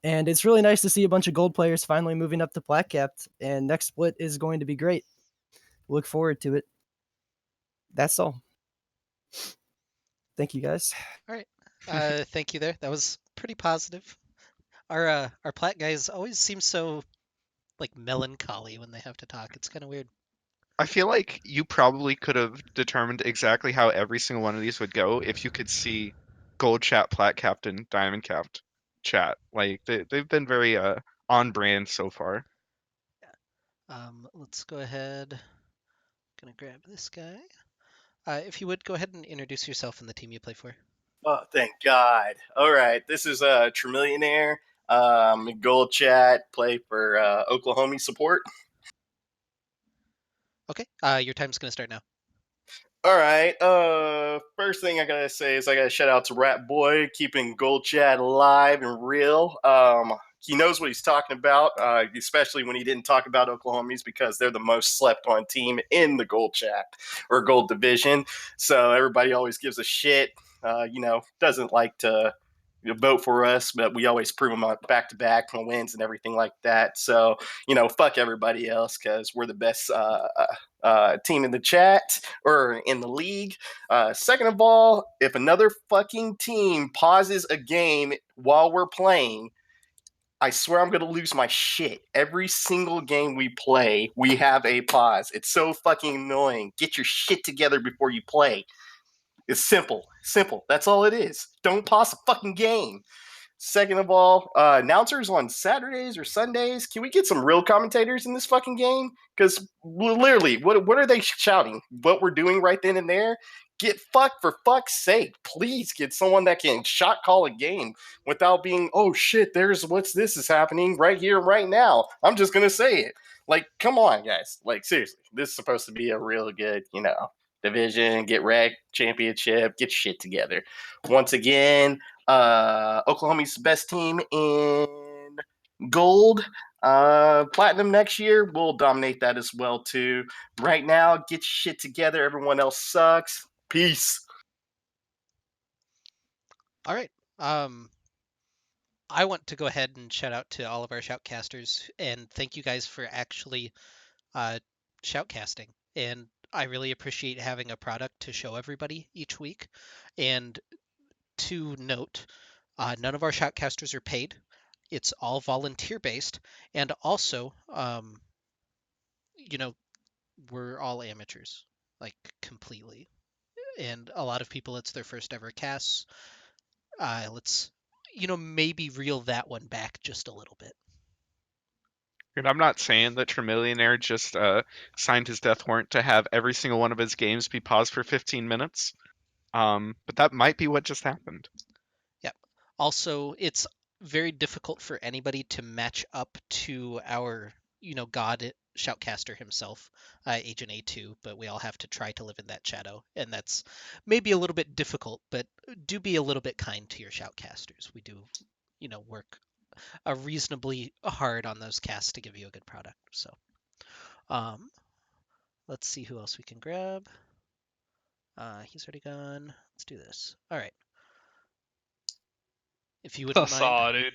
And it's really nice to see a bunch of gold players finally moving up to plat capped. And next split is going to be great. Look forward to it. That's all. Thank you guys. All right. Thank you there. That was pretty positive. Our plat guys always seem so like melancholy when they have to talk. It's kind of weird. I feel like you probably could have determined exactly how every single one of these would go if you could see Gold Chat, Plat Captain, Diamond Capped chat. Like they've been very on brand so far. Let's go ahead. Gonna grab this guy. If you would go ahead and introduce yourself and the team you play for. Oh, thank God. All right. This is Trillionaire. Gold Chat, play for Oklahoma support. Okay. Your time's gonna start now. All right. First thing I gotta say is I gotta shout out to Rat Boy, keeping Gold Chat alive and real. He knows what he's talking about, especially when he didn't talk about Oklahomies because they're the most slept on team in the Gold Chat or Gold Division. So everybody always gives a shit. Doesn't like to vote for us, but we always prove them back to back wins and everything like that. So fuck everybody else because we're the best team in the chat or in the league. Second of all, if another fucking team pauses a game while we're playing, I swear I'm gonna lose my shit. Every single game we play, we have a pause. It's so fucking annoying. Get your shit together before you play. It's simple. Simple. That's all it is. Don't pause the fucking game. Second of all, announcers on Saturdays or Sundays. Can we get some real commentators in this fucking game? Because literally, what are they shouting? What we're doing right then and there? Get fucked for fuck's sake. Please get someone that can shot call a game without being, oh shit, there's what's this is happening right here, right now. I'm just gonna say it. Like, come on, guys. Like, seriously, this is supposed to be a real good, division, get wrecked, championship, get shit together. Once again, Oklahoma's the best team in gold. Platinum next year, we'll dominate that as well too. Right now, get your shit together. Everyone else sucks. Peace. All right. I want to go ahead and shout out to all of our shoutcasters and thank you guys for actually shoutcasting. And I really appreciate having a product to show everybody each week. And to note, none of our shoutcasters are paid. It's all volunteer based, and also, you know, we're all amateurs, like completely. And a lot of people, it's their first ever casts. Let's, maybe reel that one back just a little bit. And I'm not saying that Trillionaire just signed his death warrant to have every single one of his games be paused for 15 minutes. But that might be what just happened. Yep. Also, it's very difficult for anybody to match up to our, god shoutcaster himself, Agent A2, but we all have to try to live in that shadow, and that's maybe a little bit difficult, but do be a little bit kind to your shoutcasters. We do, work reasonably hard on those casts to give you a good product. So, um, let's see who else we can grab. He's already gone. Let's do this. All right. If you wouldn't mind, Saw, dude.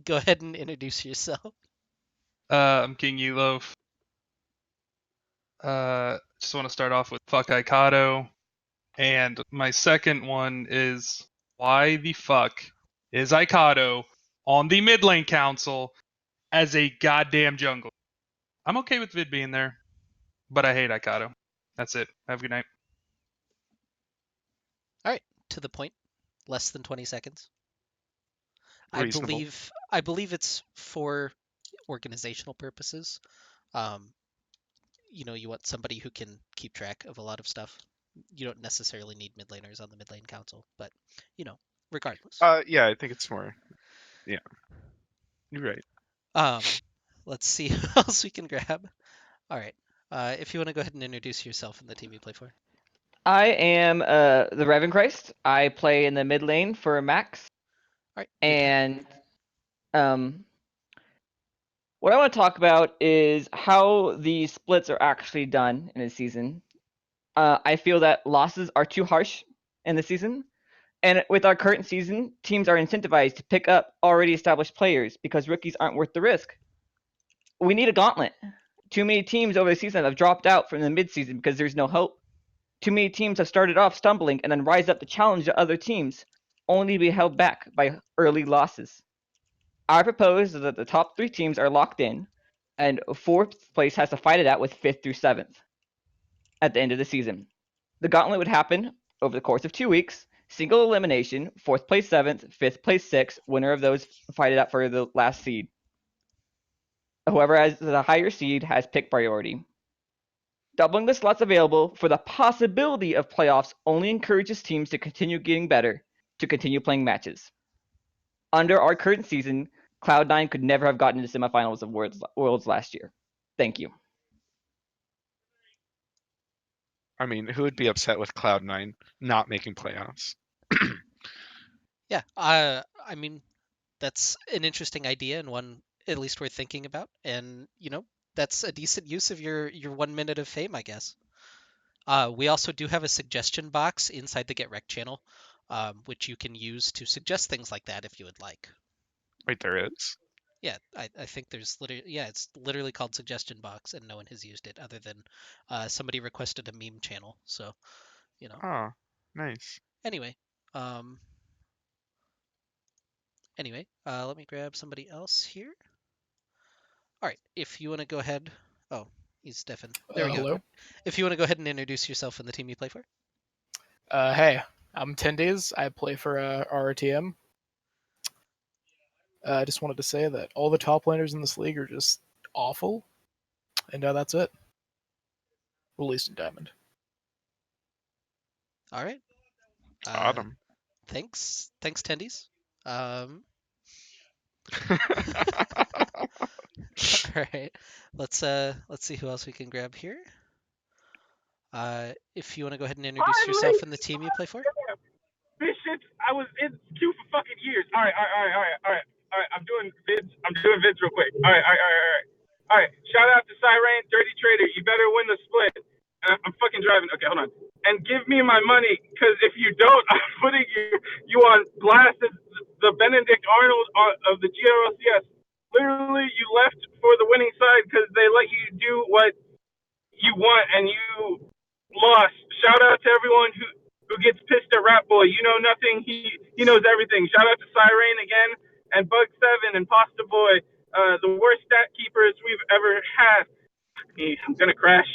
go ahead and introduce yourself. I'm King Elof. Just want to start off with fuck Aikado. And my second one is why the fuck is Aikado on the mid lane council as a goddamn jungle? I'm okay with Vid being there, but I hate Aikado. That's it. Have a good night. All right, to the point. Less than 20 seconds. Reasonable. I believe it's for organizational purposes. Um, you want somebody who can keep track of a lot of stuff. You don't necessarily need mid laners on the mid lane council, but regardless. Yeah, I think it's more. Yeah, you're right. Um, let's see who else we can grab. All right. If you want to go ahead and introduce yourself and the team you play for. I am the Revan Christ. I play in the mid lane for Max. All right. And what I want to talk about is how the splits are actually done in a season. I feel that losses are too harsh in the season. And with our current season, teams are incentivized to pick up already established players because rookies aren't worth the risk. We need a gauntlet. Too many teams over the season have dropped out from the midseason because there's no hope. Too many teams have started off stumbling and then rise up to challenge the other teams, only to be held back by early losses. I propose that the top 3 teams are locked in, and 4th place has to fight it out with 5th through 7th at the end of the season. The gauntlet would happen over the course of 2 weeks, single elimination, 4th place 7th, 5th place 6th, winner of those fight it out for the last seed. Whoever has the higher seed has pick priority. Doubling the slots available for the possibility of playoffs only encourages teams to continue getting better, to continue playing matches. Under our current season, Cloud9 could never have gotten into semifinals of Worlds last year. Thank you. I mean, who would be upset with Cloud9 not making playoffs? Yeah. I mean, that's an interesting idea and one at least worth thinking about. And that's a decent use of your 1 minute of fame, I guess. We also do have a suggestion box inside the GetRECalled channel, which you can use to suggest things like that if you would like. Wait, there is? Yeah, I think there's it's literally called suggestion box, and no one has used it other than somebody requested a meme channel. So, Oh, nice. Anyway, Anyway, let me grab somebody else here. All right, if you want to go ahead. Oh, he's deafened. There we go. Hello. If you want to go ahead and introduce yourself and the team you play for. Hey, I'm 10 Days. I play for RRTM. I just wanted to say that all the top laners in this league are just awful, and that's it. Released in Diamond. All right. Autumn. Thanks, Tendies. All right. Let's see who else we can grab here. If you want to go ahead and introduce yourself and the team you play for. This shit, it's queue for fucking years. All right. I'm doing vids real quick. All right. Shout out to Siren, Dirty Trader. You better win the split. I'm fucking driving. Okay, hold on. And give me my money, because if you don't, I'm putting you on blast as the Benedict Arnold of the GRLCS. Literally, you left for the winning side because they let you do what you want, and you lost. Shout out to everyone who gets pissed at Rat Boy. You know nothing. He knows everything. Shout out to Siren again, and Bug7 and Pasta Boy, the worst stat keepers we've ever had. I'm gonna crash.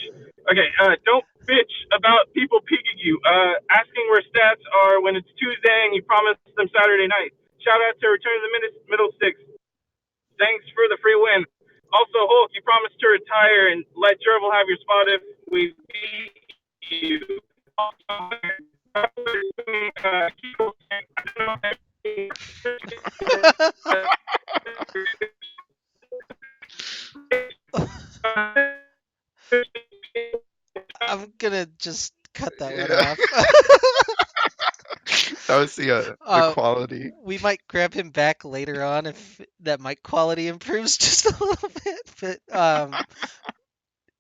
Okay, don't bitch about people peeking you. Asking where stats are when it's Tuesday and you promised them Saturday night. Shout out to Return to the Middle Sticks. Thanks for the free win. Also, Hulk, you promised to retire and let Gerbil have your spot if we beat you. I'm gonna just cut that one Yeah. off. That was the quality. We might grab him back later on if that mic quality improves just a little bit. But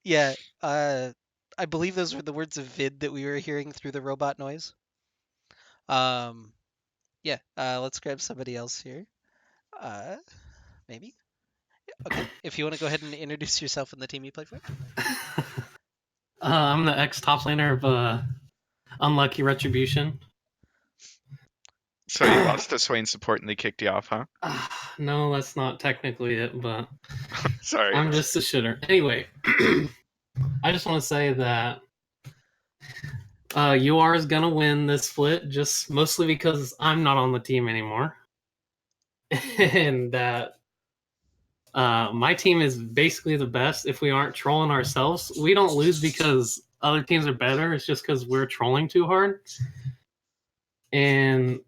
yeah, I believe those were the words of vid that we were hearing through the robot noise. Yeah, let's grab somebody else here. Maybe. Okay, if you want to go ahead and introduce yourself and the team you play for. I'm the ex-top laner of Unlucky Retribution. So you lost to Swain support and they kicked you off, huh? No, that's not technically it, but Sorry. I'm just a shitter. Anyway, I just want to say that UR is gonna win this split, just mostly because I'm not on the team anymore, and that my team is basically the best. If we aren't trolling ourselves, we don't lose because other teams are better. It's just because we're trolling too hard. And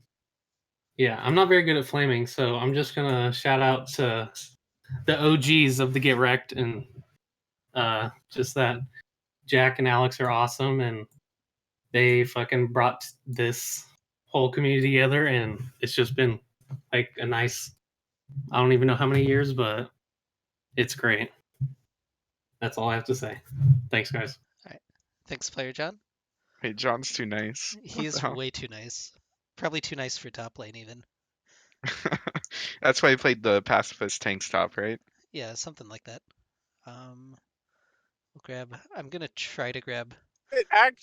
yeah, I'm not very good at flaming, so I'm just gonna shout out to the OGs of the Get Wrecked, and just that Jack and Alex are awesome, and they fucking brought this whole community together, and it's just been like a nice, I don't even know how many years, but it's great. That's all I have to say. Thanks, guys. All right, thanks, Player John. Hey, John's too nice. He is way too nice. Probably too nice for top lane even. That's why he played the pacifist tanks top, right? Yeah, something like that. We'll grab. I'm gonna try to grab. I'm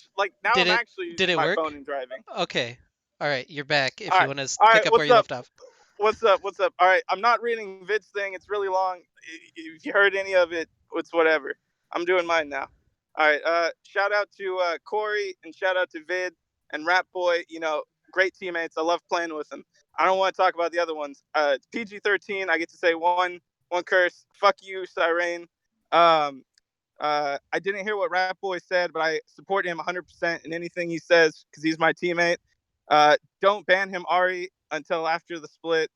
actually Did using it my work? phone and driving. Okay. All right, you're back. If All you right. want to All pick right, up where you left off. What's up? All right, I'm not reading Vid's thing. It's really long. If you heard any of it, it's whatever. I'm doing mine now. All right. Shout out to Corey and shout out to Vid and Rat Boy. You know, great teammates. I love playing with them. I don't want to talk about the other ones. PG-13. I get to say one curse. Fuck you, Siren. I didn't hear what Rat Boy said, but I support him 100% in anything he says because he's my teammate. Don't ban him, Ari, until after the split.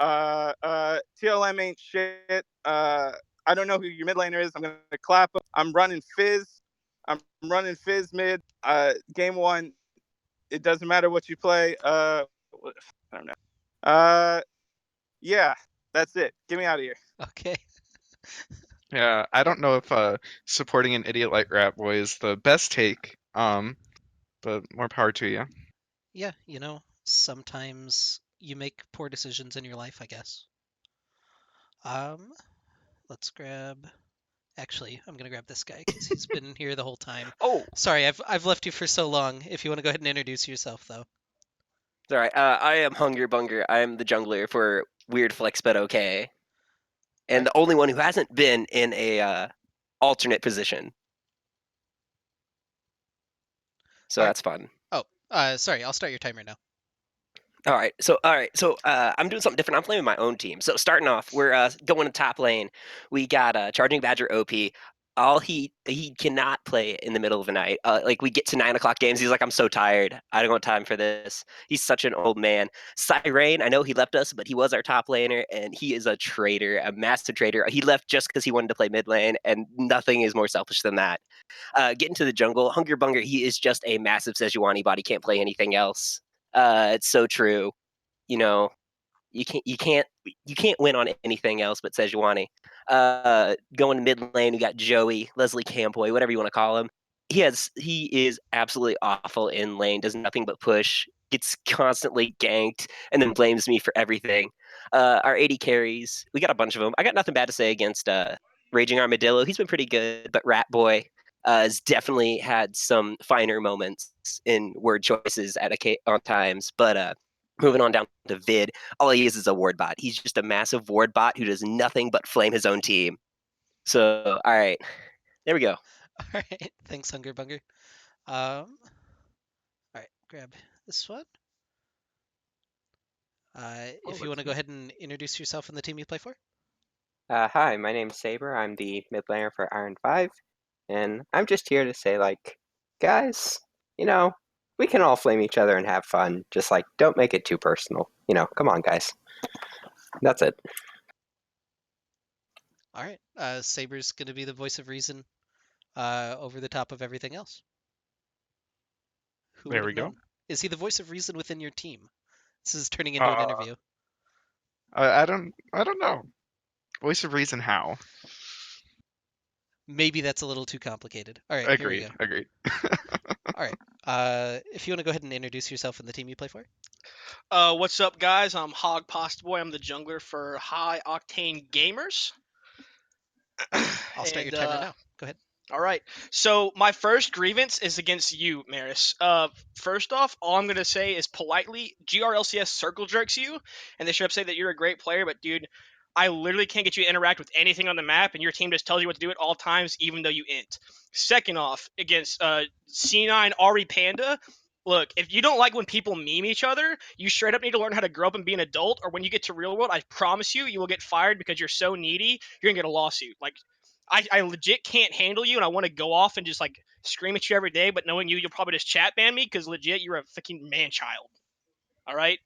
TLM ain't shit. I don't know who your mid laner is. I'm gonna clap him. I'm running Fizz mid. Game 1. It doesn't matter what you play. I don't know. Yeah, that's it. Get me out of here. Okay. Yeah, I don't know if supporting an idiot like Rat Boy is the best take. But more power to you. Yeah, sometimes you make poor decisions in your life, I guess. Let's grab. Actually, I'm gonna grab this guy because he's been here the whole time. Oh, sorry, I've left you for so long. If you want to go ahead and introduce yourself, though. Sorry, I am Hunger Bunger. I am the jungler for weird flex, but okay. And the only one who hasn't been in a alternate position. So that's fun. Oh, sorry. I'll start your timer now. All right, so I'm doing something different. I'm playing my own team. So starting off, we're going to top lane. We got Charging Badger OP. All he cannot play in the middle of the night. Like we get to 9 o'clock games, he's like, I'm so tired. I don't have time for this. He's such an old man. Siren, I know he left us, but he was our top laner, and he is a traitor, a massive traitor. He left just because he wanted to play mid lane, and nothing is more selfish than that. Get into the jungle. Hunger Bunger, he is just a massive Sejuani bot. He can't play anything else. It's so true. You know, you can't win on anything else but Sejuani. Going mid lane, we got Joey, Leslie Campoy, whatever you want to call him. He is absolutely awful in lane. Does nothing but push. Gets constantly ganked and then blames me for everything. Our 80 carries, we got a bunch of them. I got nothing bad to say against Raging Armadillo. He's been pretty good, but Rat Boy has definitely had some finer moments in word choices on times. But moving on down to Vid, all he is a ward bot. He's just a massive ward bot who does nothing but flame his own team. So, all right, there we go. All right, thanks, Hunger Bunger. All right, grab this one. If you want to go ahead and introduce yourself and the team you play for. Hi, my name's Saber. I'm the mid laner for Iron 5, and I'm just here to say, like, guys, we can all flame each other and have fun. Just, like, don't make it too personal. Come on, guys. That's it. All right, Saber's going to be the voice of reason over the top of everything else. Who There would we have go. known? Is he the voice of reason within your team? This is turning into an interview. I don't know. Voice of reason, how? Maybe that's a little too complicated. All right, Agreed. here we go. Agreed. All right. If you want to go ahead and introduce yourself and the team you play for. What's up, guys? I'm Hog Pasta Boy. I'm the jungler for High Octane Gamers. I'll start your timer now. Go ahead. All right. So my first grievance is against you, Maris. First off, all I'm gonna say is politely, GRLCS circle jerks you, and they should have said that you're a great player, but dude, I literally can't get you to interact with anything on the map, and your team just tells you what to do at all times, even though you int. Second off, against C9 Ari Panda. Look, if you don't like when people meme each other, you straight up need to learn how to grow up and be an adult, or when you get to real world, I promise you, you will get fired because you're so needy, you're gonna get a lawsuit. Like, I legit can't handle you, and I want to go off and just like scream at you every day. But knowing you, you'll probably just chat ban me because legit, you're a fucking man child. All right,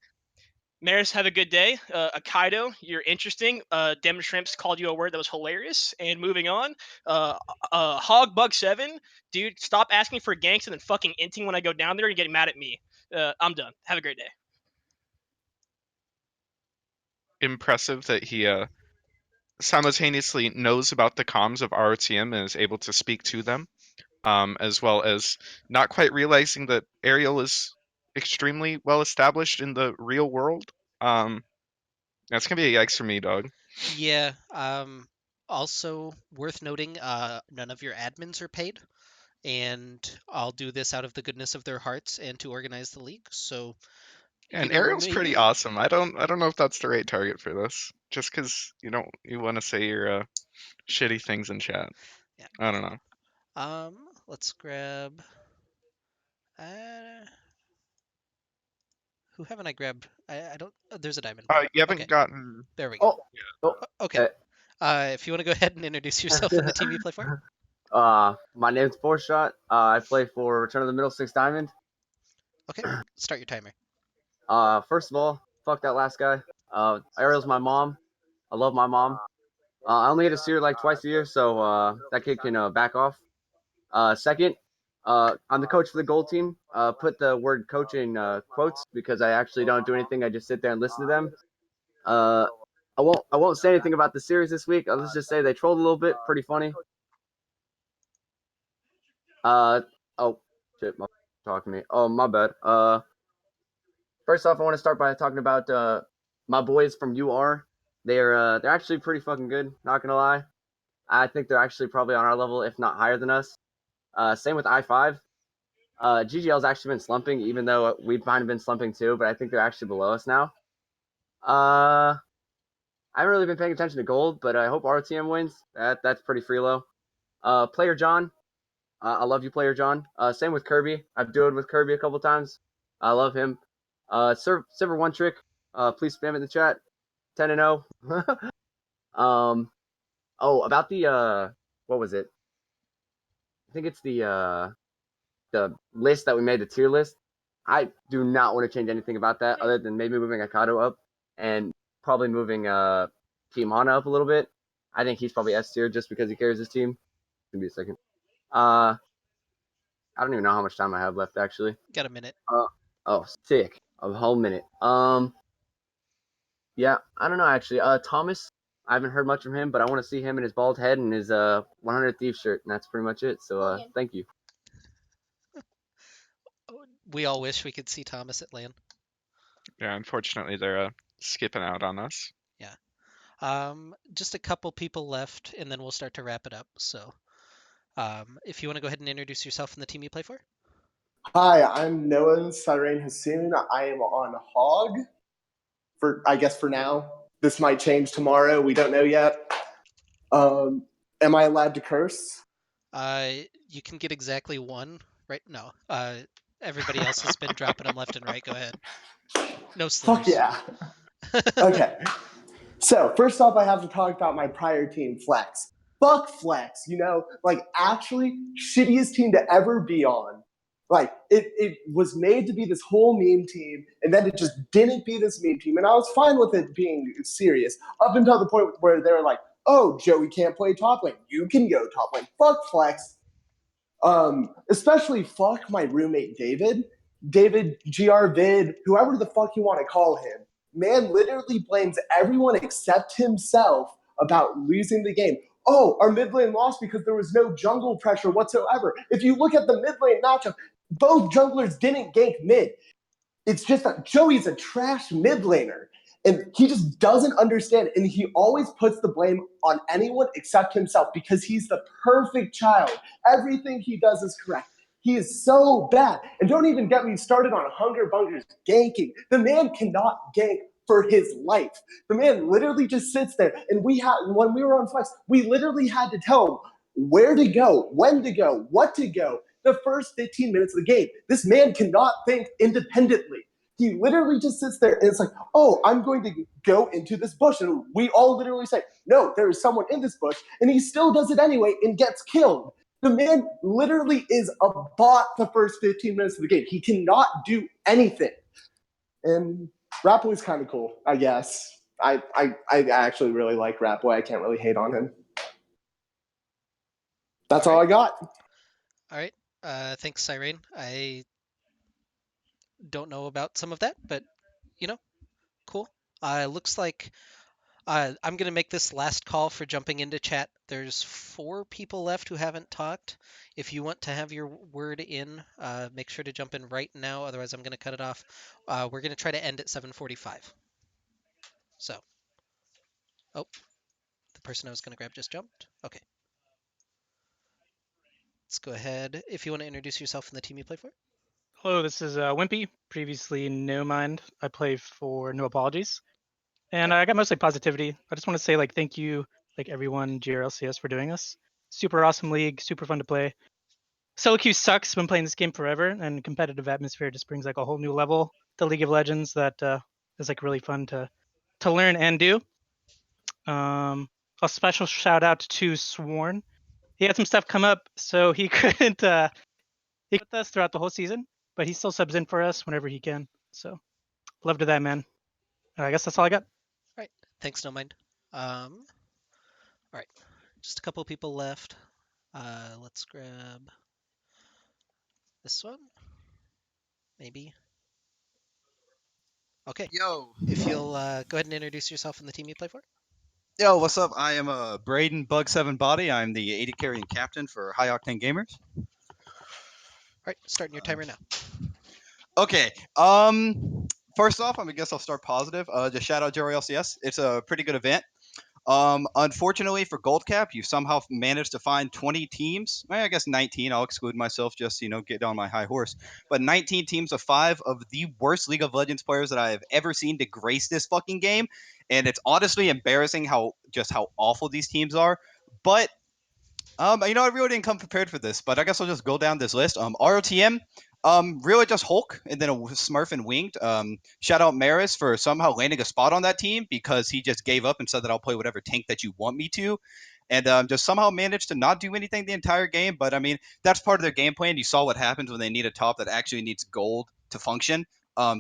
Maris, have a good day. Akaido, you're interesting. Dem Shrimps called you a word that was hilarious. And moving on, Hog Bug 7, dude, stop asking for ganks and then fucking inting when I go down there and getting mad at me. I'm done. Have a great day. Impressive that he simultaneously knows about the comms of ROTM and is able to speak to them, as well as not quite realizing that Ariel is extremely well established in the real world. That's gonna be a yikes for me, dog. Yeah. Also worth noting, none of your admins are paid, and I'll do this out of the goodness of their hearts and to organize the league. So, And Ariel's pretty awesome. I don't know if that's the right target for this. Just because you want to say your shitty things in chat. Yeah. I don't know. Let's grab. Uh, who haven't I grabbed? I don't. There's a diamond. You haven't Okay. gotten. There we go. Okay. Uh, If you want to go ahead and introduce yourself and the team you play for. My name's Four Shot. I play for Return of the Middle Six Diamond. Okay, start your timer. First of all, fuck that last guy. Ariel's my mom. I love my mom. I only get to see her like twice a year, so that kid can back off. Second, I'm the coach for the gold team. Put the word coach in quotes because I actually don't do anything. I just sit there and listen to them. I won't say anything about the series this week. Let's just say they trolled a little bit. Pretty funny. Oh shit, talking to me. Oh, my bad. First off, I want to start by talking about my boys from UR. They're actually pretty fucking good. Not gonna lie. I think they're actually probably on our level, if not higher than us. Same with I5. GGL's actually been slumping, even though we've kind of been slumping too. But I think they're actually below us now. I haven't really been paying attention to gold, but I hope RTM wins. That's pretty free low. Player John, I love you, Player John. Same with Kirby. I've duoed with Kirby a couple times. I love him. Silver One Trick, please spam in the chat. 10-0. About the what was it? I think it's the list that we made, the tier list. I do not want to change anything about that other than maybe moving Akado up and probably moving Team Hana up a little bit. I think he's probably S tier just because he carries his team. Give me a second. I don't even know how much time I have left actually. Got a minute. Sick. A whole minute. Yeah, I don't know actually. Thomas, I haven't heard much from him, but I want to see him in his bald head and his 100 Thieves shirt, and that's pretty much it. So thank you. We all wish we could see Thomas at LAN. Yeah, unfortunately, they're skipping out on us. Yeah. Just a couple people left, and then we'll start to wrap it up. So, if you want to go ahead and introduce yourself and the team you play for. Hi, I'm Noah Siren Hassoun. I am on Hog. I guess for now. This might change tomorrow. We don't know yet. Am I allowed to curse? You can get exactly one, right? No. Everybody else has been dropping them left and right. Go ahead. No slurs. Fuck yeah. Okay. So, first off, I have to talk about my prior team, Flex. Fuck Flex, actually, shittiest team to ever be on. It was made to be this whole meme team, and then it just didn't be this meme team, and I was fine with it being serious, up until the point where they were like, oh, Joey can't play top lane. You can go top lane. Fuck Flex. Especially fuck my roommate, David, GR Vid, whoever the fuck you want to call him. Man literally blames everyone except himself about losing the game. Oh, our mid lane lost because there was no jungle pressure whatsoever. If you look at the mid lane matchup, both junglers didn't gank mid. It's just that Joey's a trash mid laner. And he just doesn't understand. And he always puts the blame on anyone except himself because he's the perfect child. Everything he does is correct. He is so bad. And don't even get me started on Hunger Bunger's ganking. The man cannot gank for his life. The man literally just sits there. And when we were on Flex, we literally had to tell him where to go, when to go, what to go, the first 15 minutes of the game. This man cannot think independently. He literally just sits there and it's like, oh, I'm going to go into this bush. And we all literally say, no, there is someone in this bush. And he still does it anyway and gets killed. The man literally is a bot the first 15 minutes of the game. He cannot do anything. And Rap Boy's kind of cool, I guess. I actually really like Rap Boy. I can't really hate on him. That's all I got. All right. Thanks, Siren. I don't know about some of that, but cool. Looks like I'm going to make this last call for jumping into chat. There's 4 people left who haven't talked. If you want to have your word in, make sure to jump in right now. Otherwise, I'm going to cut it off. We're going to try to end at 7:45. So, oh, the person I was going to grab just jumped. Okay. Let's go ahead. If you want to introduce yourself and the team you play for. Hello, this is Wimpy, previously No Mind. I play for No Apologies. And I got mostly positivity. I just want to say thank you everyone GRLCS for doing this. Super awesome league, super fun to play. Solo queue sucks. Been playing this game forever, and competitive atmosphere just brings a whole new level to League of Legends that is really fun to learn and do. A special shout out to Sworn. He had some stuff come up, so he couldn't he with us throughout the whole season, but he still subs in for us whenever he can. So love to that man. I guess that's all I got. All right. Thanks, No Mind. All right. Just a couple people left. Let's grab this one. Maybe. Okay. Yo. If you'll go ahead and introduce yourself and the team you play for. Yo, what's up? I am Braden Bug7 Body. I'm the AD carry and captain for High Octane Gamers. All right, starting your timer now. Okay. First off, I guess I'll start positive. Just shout out Jerry LCS. It's a pretty good event. Unfortunately for Gold Cap, you somehow managed to find 20 teams. Well, I guess 19. I'll exclude myself just get on my high horse. But 19 teams of 5 of the worst League of Legends players that I have ever seen to grace this fucking game, and it's honestly embarrassing how awful these teams are. But I really didn't come prepared for this, but I guess I'll just go down this list. ROTM, really just Hulk, and then a Smurf and Winged. Shout out Maris for somehow landing a spot on that team because he just gave up and said that I'll play whatever tank that you want me to, and just somehow managed to not do anything the entire game. But I mean, that's part of their game plan. You saw what happens when they need a top that actually needs gold to function.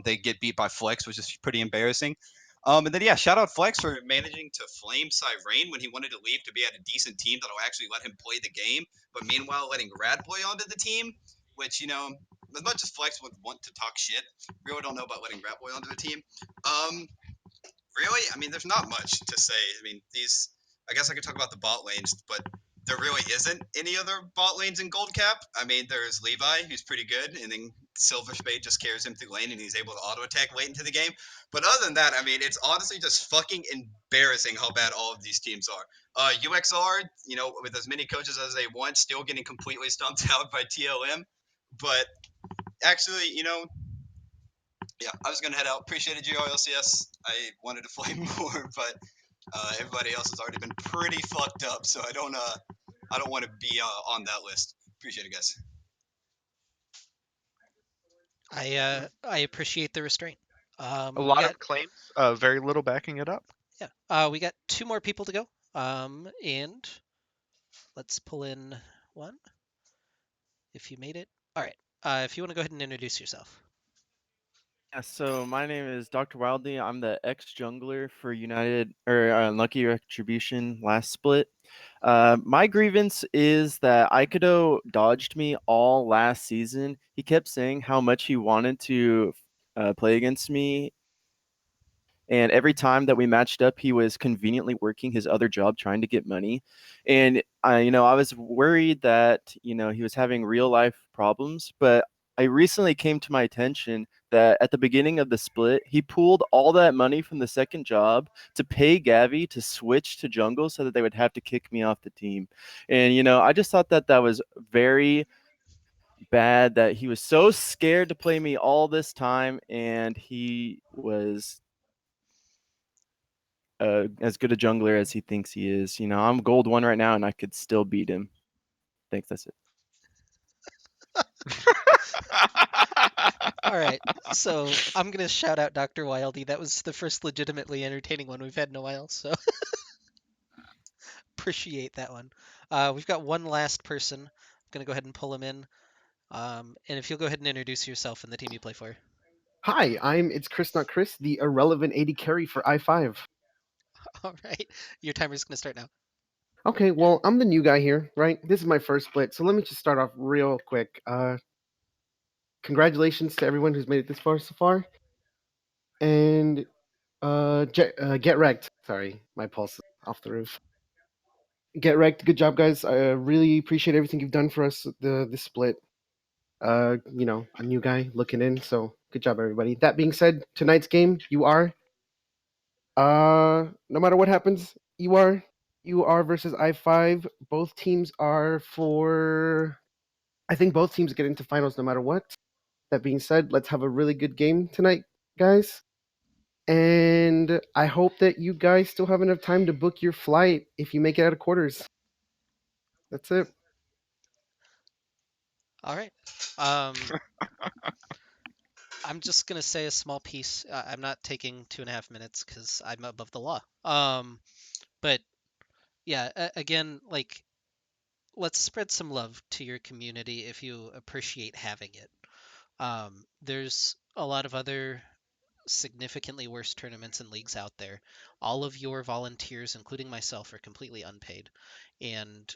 They get beat by Flex, which is pretty embarrassing. And then shout out Flex for managing to flame Cyrane when he wanted to leave to be at a decent team that'll actually let him play the game, but meanwhile letting Radboy onto the team, which as much as Flex would want to talk shit, really don't know about letting Radboy onto the team. Really, I mean, there's not much to say. I mean, these. I guess I could talk about the bot lanes, but there really isn't any other bot lanes in Gold Cap. I mean, there's Levi, who's pretty good, and then Silver Spade just carries him through lane, and he's able to auto attack late into the game. But other than that, I mean, it's honestly just fucking embarrassing how bad all of these teams are. UXR, with as many coaches as they want, still getting completely stumped out by TLM. But actually, yeah, I was gonna head out. Appreciated you, RLCS. I wanted to play more, but everybody else has already been pretty fucked up, so I don't want to be on that list. Appreciate it, guys. I appreciate the restraint. A We lot got of claims, very little backing it up. we got 2 more people to go. And let's pull in one. If you made it, all right. If you want to go ahead and introduce yourself. Yeah, so my name is Dr. Wildly. I'm the ex-jungler for United or Lucky Retribution last split. My grievance is that Aikido dodged me all last season. He kept saying how much he wanted to play against me, and every time that we matched up, he was conveniently working his other job trying to get money. And I was worried that he was having real life problems, but I recently came to my attention that at the beginning of the split, he pooled all that money from the second job to pay Gavi to switch to jungle so that they would have to kick me off the team. And I just thought that that was very bad, that he was so scared to play me all this time, and he was as good a jungler as he thinks he is. I'm gold 1 right now, and I could still beat him. Thanks. That's it. All right. So I'm gonna shout out Dr. Wildy. That was the first legitimately entertaining one we've had in a while. So appreciate that one. We've got one last person. I'm gonna go ahead and pull him in. And if you'll go ahead and introduce yourself and the team you play for. Hi, it's Chris, not Chris, the irrelevant AD carry for I5. All right. Your timer's gonna start now. Okay, well, I'm the new guy here, right? This is my first split, so let me just start off real quick. Congratulations to everyone who's made it this far so far. And get wrecked. Sorry, my pulse is off the roof. Get wrecked. Good job, guys. I really appreciate everything you've done for us this split. A new guy looking in, so good job, everybody. That being said, tonight's game, you are. No matter what happens, you are versus I5. Both teams are for. I think both teams get into finals no matter what. That being said, let's have a really good game tonight, guys. And I hope that you guys still have enough time to book your flight if you make it out of quarters. That's it. All right. I'm just gonna say a small piece. I'm not taking 2.5 minutes because I'm above the law. But yeah, again, like, let's spread some love to your community if you appreciate having it. There's a lot of other significantly worse tournaments and leagues out there. All of your volunteers, including myself, are completely unpaid. And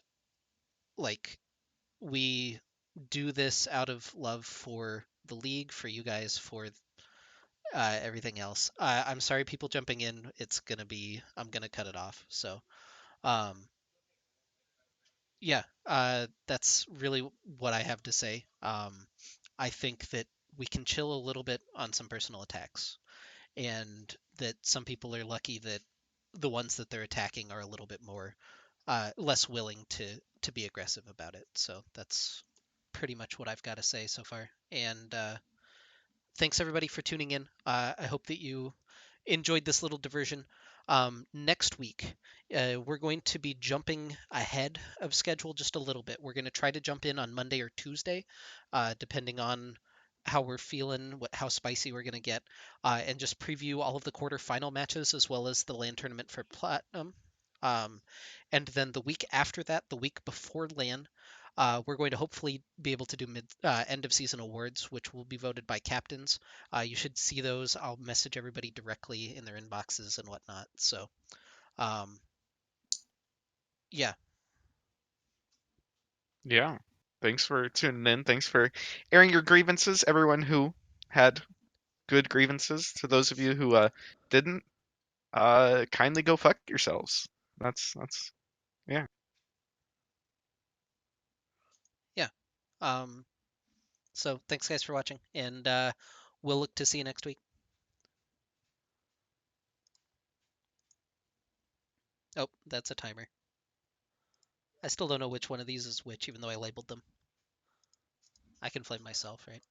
like, we do this out of love for the league, for you guys, for everything else. I'm sorry, people jumping in. I'm gonna cut it off. So, um, yeah, that's really what I have to say. I think that we can chill a little bit on some personal attacks, and that some people are lucky that the ones that they're attacking are a little bit more less willing to be aggressive about it. So that's pretty much what I've got to say so far. And thanks everybody for tuning in. I hope that you enjoyed this little diversion. Next week, we're going to be jumping ahead of schedule just a little bit. We're going to try to jump in on Monday or Tuesday, depending on how we're feeling, how spicy we're going to get, and just preview all of the quarterfinal matches as well as the LAN tournament for Platinum. And then the week after that, the week before LAN, we're going to hopefully be able to do end of season awards, which will be voted by captains. You should see those. I'll message everybody directly in their inboxes and whatnot. So, yeah. Yeah. Thanks for tuning in. Thanks for airing your grievances, everyone who had good grievances. To those of you who didn't, kindly go fuck yourselves. That's yeah. Yeah. So thanks guys for watching, and we'll look to see you next week. Oh, that's a timer. I still don't know which one of these is which, even though I labeled them. I can flame myself, right?